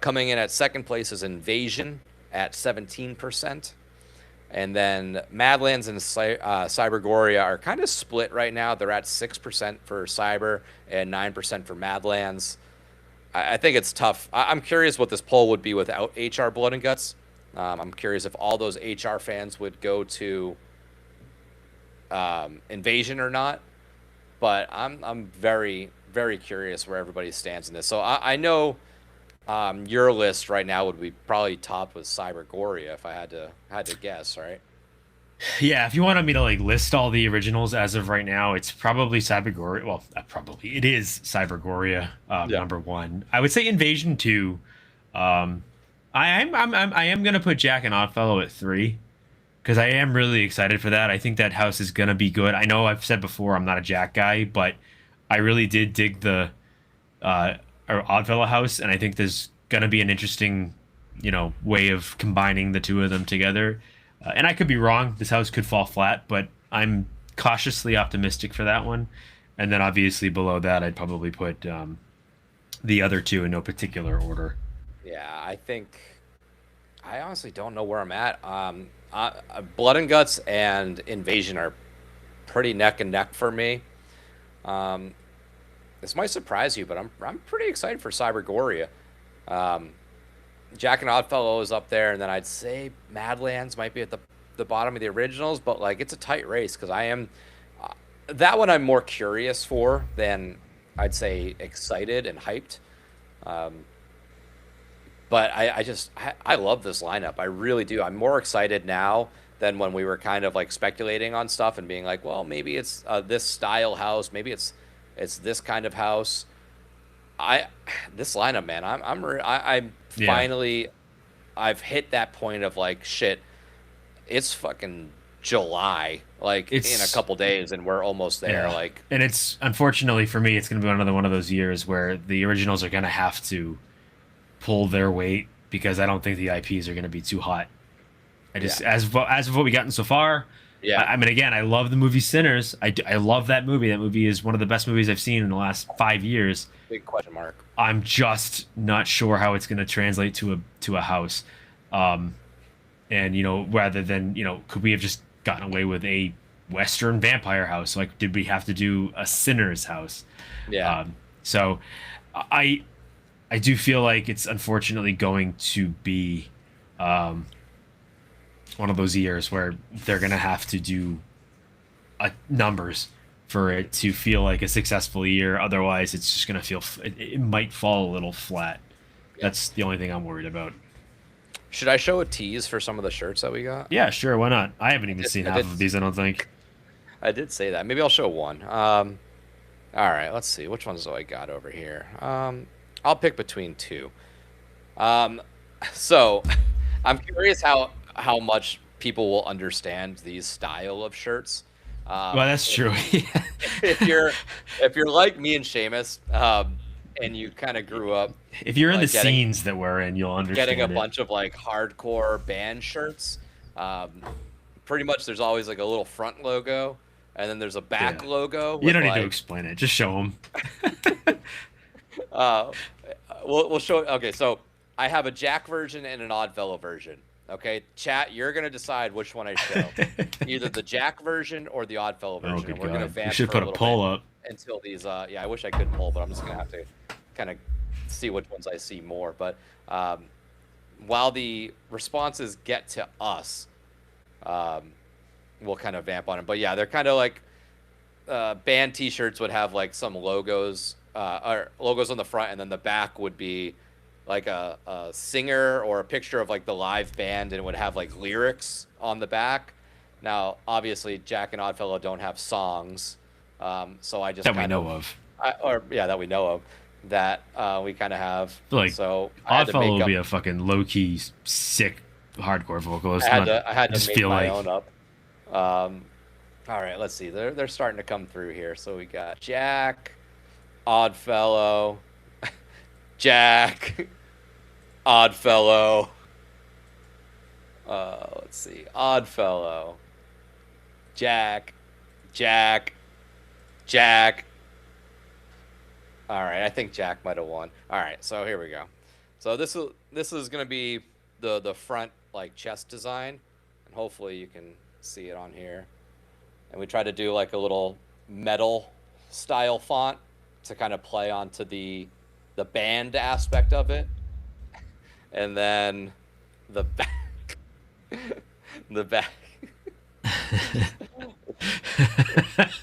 Coming in at second place is Invasion at 17%. And then Madlands and Cybergoria are kind of split right now. They're at 6% for Cyber and 9% for Madlands. I think it's tough. I'm curious what this poll would be without HR Bloodengutz. I'm curious if all those HR fans would go to Invasion or not. But I'm very, very curious where everybody stands in this. So I know your list right now would be probably top with Cybergoria if I had to guess, right? Yeah, if you wanted me to like list all the originals as of right now, it's probably Cybergoria. Well, it is Cybergoria number one. I would say Invasion 2. I am gonna put Jack and Oddfellow at 3. because I am really excited for that. I think that house is gonna be good. I know I've said before I'm not a Jack guy, but I really did dig the uh, Oddfellow house, and I think there's gonna be an interesting, way of combining the two of them together. And I could be wrong. This house could fall flat, but I'm cautiously optimistic for that one. And then obviously below that, I'd probably put the other two in no particular order. Yeah, I honestly don't know where I'm at. Blood and Guts and Invasion are pretty neck and neck for me. Um, this might surprise you, but I'm pretty excited for Cybergoria. Um, Jack and Oddfellow is up there, and then I'd say Madlands might be at the bottom of the originals, but like it's a tight race because I am that one I'm more curious for than I'd say excited and hyped. Um, but I love this lineup. I really do. I'm more excited now than when we were kind of like speculating on stuff and being like, well, maybe it's this style house, maybe it's this kind of house. I this lineup, man. I'm Yeah. finally I've hit that point of like shit. It's fucking July, like in a It's couple days, and we're almost there. Yeah. Like, And it's unfortunately for me, it's going to be another one of those years where the originals are going to have to pull their weight because I don't think the IPs are going to be too hot. I yeah, just as of what we gotten so far. yeah, I mean, again, I love the movie Sinners. I love that movie. That movie is one of the best movies I've seen in the last 5 years. big question mark. I'm just not sure how it's going to translate to a house. Um, and rather than could we have just gotten away with a Western vampire house? Like, did we have to do a Sinners house? Yeah, So I I do feel like it's unfortunately going to be um, one of those years where they're going to have to do numbers for it to feel like a successful year. Otherwise, it's just going to feel it might fall a little flat. yeah. That's the only thing I'm worried about. Should I show a tease for some of the shirts that we got? Yeah, sure, why not? I haven't even did- seen I half did- of these, I don't think. I did say that. Maybe I'll show one. All right, let's see. Which ones do I got over here? I'll pick between two. Um, so I'm curious how much people will understand these style of shirts. Well, that's true. If you're like me and Seamus, and you kind of grew up If you're in like the getting scenes that we're in, you'll getting a understand it. bunch of like hardcore band shirts, um, pretty much there's always like a little front logo, and then there's a back Yeah. logo You with don't need to like explain it. Just show them. uh, we'll show. Okay, so I have a Jack version and an Oddfellow version. Okay, chat, you're gonna decide which one I show, either the Jack version or the Oddfellow Oh, version, good and we're gonna God. We vamp should for a put a little poll bit up. until these. Yeah, I wish I could poll, but I'm just gonna have to kind of see which ones I see more. But while the responses get to us, um, we'll kind of vamp on them. But yeah, they're kind of like band T-shirts would have like some logos or logos on the front, and then the back would be like a singer or a picture of like the live band, and it would have like lyrics on the back. Now, obviously, Jack and Oddfellow don't have songs, so I just That we kind know of. or yeah, that we know of, that we kind of have. Like, So I had to Oddfellow make will up. be a fucking low key, sick hardcore vocalist. I had just to make feel my like own up. Um, all right, let's see. They're starting to come through here. So we got Jack, Oddfellow, Jack, Oddfellow. Let's see. Oddfellow, Jack, Jack, Jack. All right, I think Jack might have won. All right, so here we go. So this is gonna be the front like chest design, and hopefully you can see it on here. And we try to do like a little metal style font to kind of play onto the band aspect of it, and then the back, the back.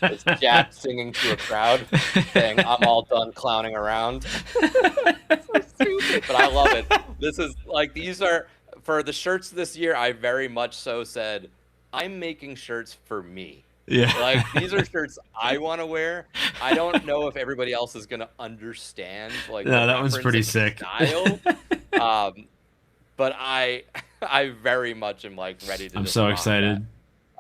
It's Jack singing to a crowd, saying, "I'm all done clowning around." So stupid, but I love it. This is like these are for the shirts this year. I very much so said, I'm making shirts for me. yeah. Like these are shirts I want to wear. I don't know if everybody else is gonna understand like No, the that one's reference pretty and the sick. style. Um, but I very much am like ready to I'm just so rock that.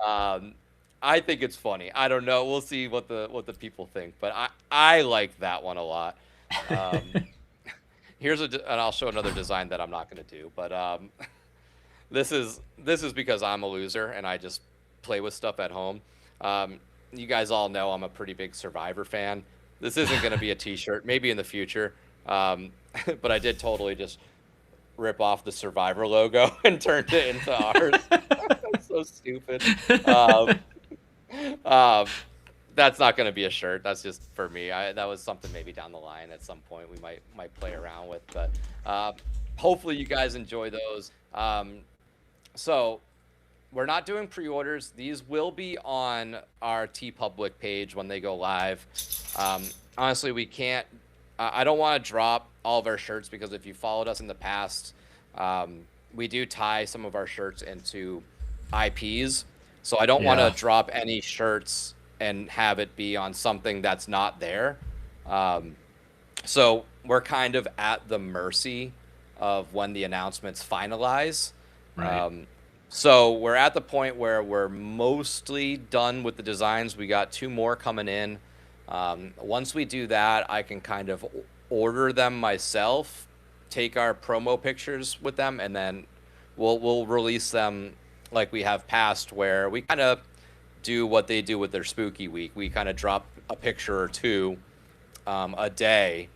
excited. I think it's funny. I don't know. We'll see what the people think, but I like that one a lot. Um, and I'll show another design that I'm not going to do, but this is because I'm a loser and I just play with stuff at home. Um, you guys all know I'm a pretty big Survivor fan. This isn't going to be a T-shirt, maybe in the future, but I did totally just rip off the Survivor logo and turned it into ours. So stupid. Um, um, that's not going to be a shirt. That's just for me. That was something maybe down the line at some point we might play around with. But hopefully you guys enjoy those. So we're not doing pre-orders. These will be on our TeePublic page when they go live. Honestly, we can't. I don't want to drop all of our shirts because if you followed us in the past, we do tie some of our shirts into IPs. So I don't want to Yeah. drop any shirts and have it be on something that's not there. Um, so we're kind of at the mercy of when the announcements finalize. Right. So we're at the point where we're mostly done with the designs. We got 2 more coming in. Once we do that, I can kind of order them myself, take our promo pictures with them, and then we'll release them like we have past, where we kind of do what they do with their spooky week. We kind of drop a picture or two a day,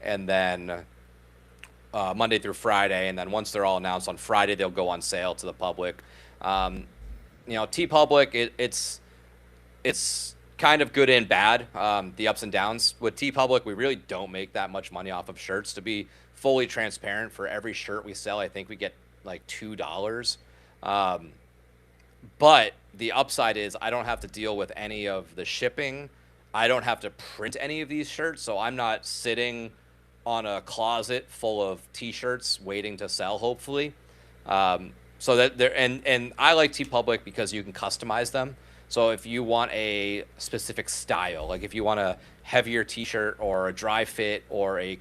and then Monday through Friday, and then once they're all announced on Friday, they'll go on sale to the public. TeePublic, it's kind of good and bad, the ups and downs. With TeePublic, we really don't make that much money off of shirts. To be fully transparent, for every shirt we sell, I think we get like $2. But the upside is I don't have to deal with any of the shipping. I don't have to print any of these shirts, so I'm not sitting on a closet full of t-shirts waiting to sell, hopefully. So that there, and I like TeePublic because you can customize them. So if you want a specific style, like if you want a heavier t-shirt or a dry fit or a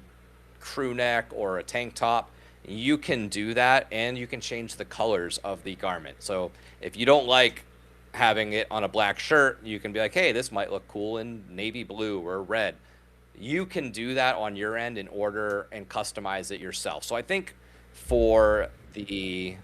crew neck or a tank top, you can do that, and you can change the colors of the garment. So if you don't like having it on a black shirt, you can be like, hey, this might look cool in navy blue or red. You can do that on your end and order and customize it yourself. So I think for the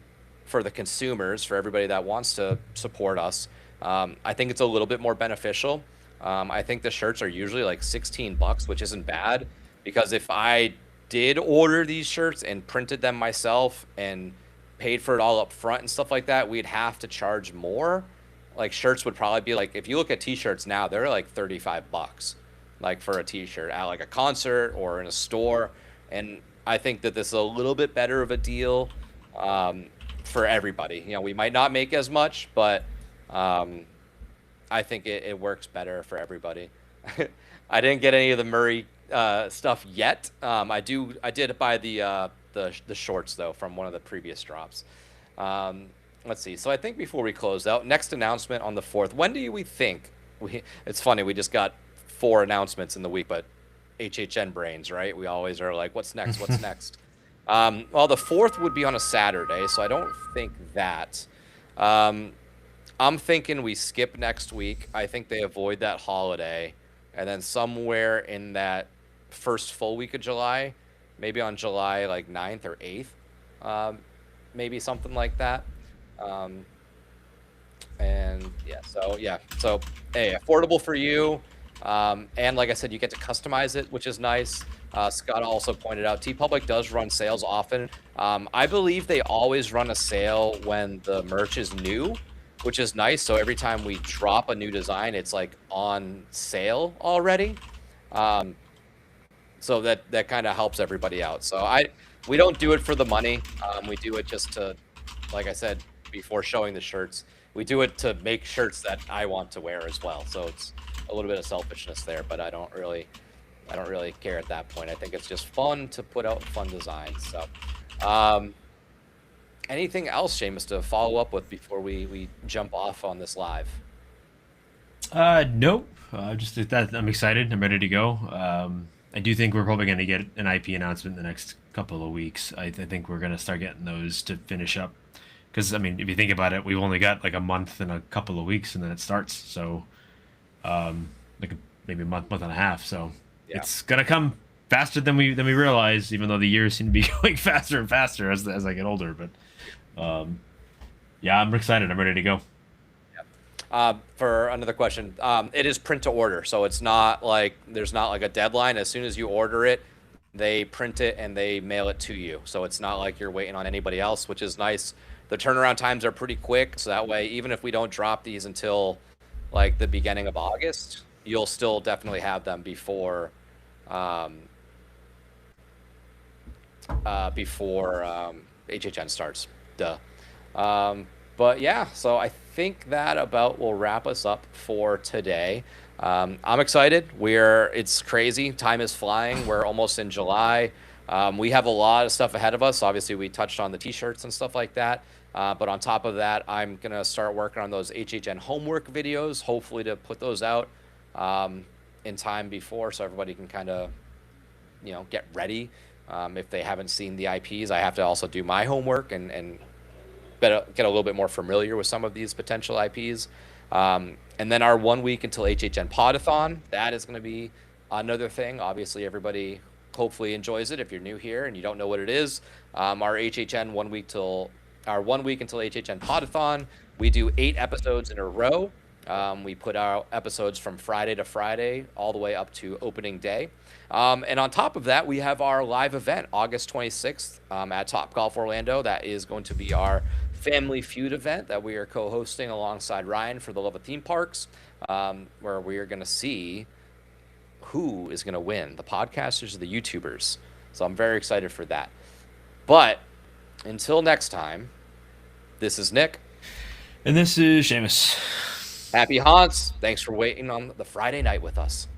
consumers, for everybody that wants to support us, I think it's a little bit more beneficial. I think the shirts are usually like $16, which isn't bad, because if I did order these shirts and printed them myself and paid for it all up front and stuff like that, we'd have to charge more. Like shirts would probably be like, if you look at t-shirts now, they're like $35, like for a t-shirt at like a concert or in a store. And I think that this is a little bit better of a deal for everybody. We might not make as much, but I think it works better for everybody. I didn't get any of the Murray stuff yet. I did buy the shorts though from one of the previous drops. Let's see. So I think before we close out, next announcement on the 4th. When do we think it's funny, we just got 4 announcements in the week, but HHN brains, right? We always are like, what's next? What's next? Well, the 4th would be on a Saturday, so I don't think that. I'm thinking we skip next week. I think they avoid that holiday, and then somewhere in that first full week of July, maybe on July like 9th or 8th, maybe something like that. And so hey, affordable for you. And like I said, you get to customize it, which is nice. Scott also pointed out TeePublic does run sales often. I believe they always run a sale when the merch is new, which is nice. So every time we drop a new design, it's like on sale already. So that kind of helps everybody out. So we don't do it for the money. We do it just to, like I said before showing the shirts, we do it to make shirts that I want to wear as well. So it's a little bit of selfishness there, but I don't really care at that point. I think it's just fun to put out fun designs. So anything else, Seamus, to follow up with before we jump off on this live? Nope. Just that I'm excited. I'm ready to go. I do think we're probably going to get an IP announcement in the next couple of weeks. I think we're going to start getting those to finish up. Because, I mean, if you think about it, we've only got like a month and a couple of weeks and then it starts. So, like maybe a month and a half. So Yeah. it's going to come faster than we realize, even though the years seem to be going faster and faster as I get older. But yeah, I'm excited. I'm ready to go. For another question, it is print to order, so it's not like there's not like a deadline. As soon as you order it, they print it and they mail it to you. So it's not like you're waiting on anybody else, which is nice. The turnaround times are pretty quick, so that way, even if we don't drop these until like the beginning of August, you'll still definitely have them before HHN starts. Duh. But yeah, so I think that about will wrap us up for today. I'm excited. It's crazy. Time is flying. We're almost in July. We have a lot of stuff ahead of us. Obviously, we touched on the t-shirts and stuff like that. But on top of that, I'm going to start working on those HHN homework videos, hopefully to put those out in time before so everybody can kind of, get ready. If they haven't seen the IPs, I have to also do my homework and get a little bit more familiar with some of these potential IPs. And then our 1 week until HHN Podathon, that is going to be another thing. Obviously, everybody hopefully enjoys it. If you're new here and you don't know what it is, our HHN 1 week until HHN Podathon, we do 8 episodes in a row. We put out episodes from Friday to Friday all the way up to opening day. And on top of that, we have our live event, August 26th at Topgolf Orlando. That is going to be our Family Feud event that we are co-hosting alongside Ryan for the Love of Theme Parks, where we are going to see who is going to win, the podcasters or the YouTubers. So I'm very excited for that. But until next time, this is Nick. And this is Seamus. Happy haunts. Thanks for waiting on the Friday night with us.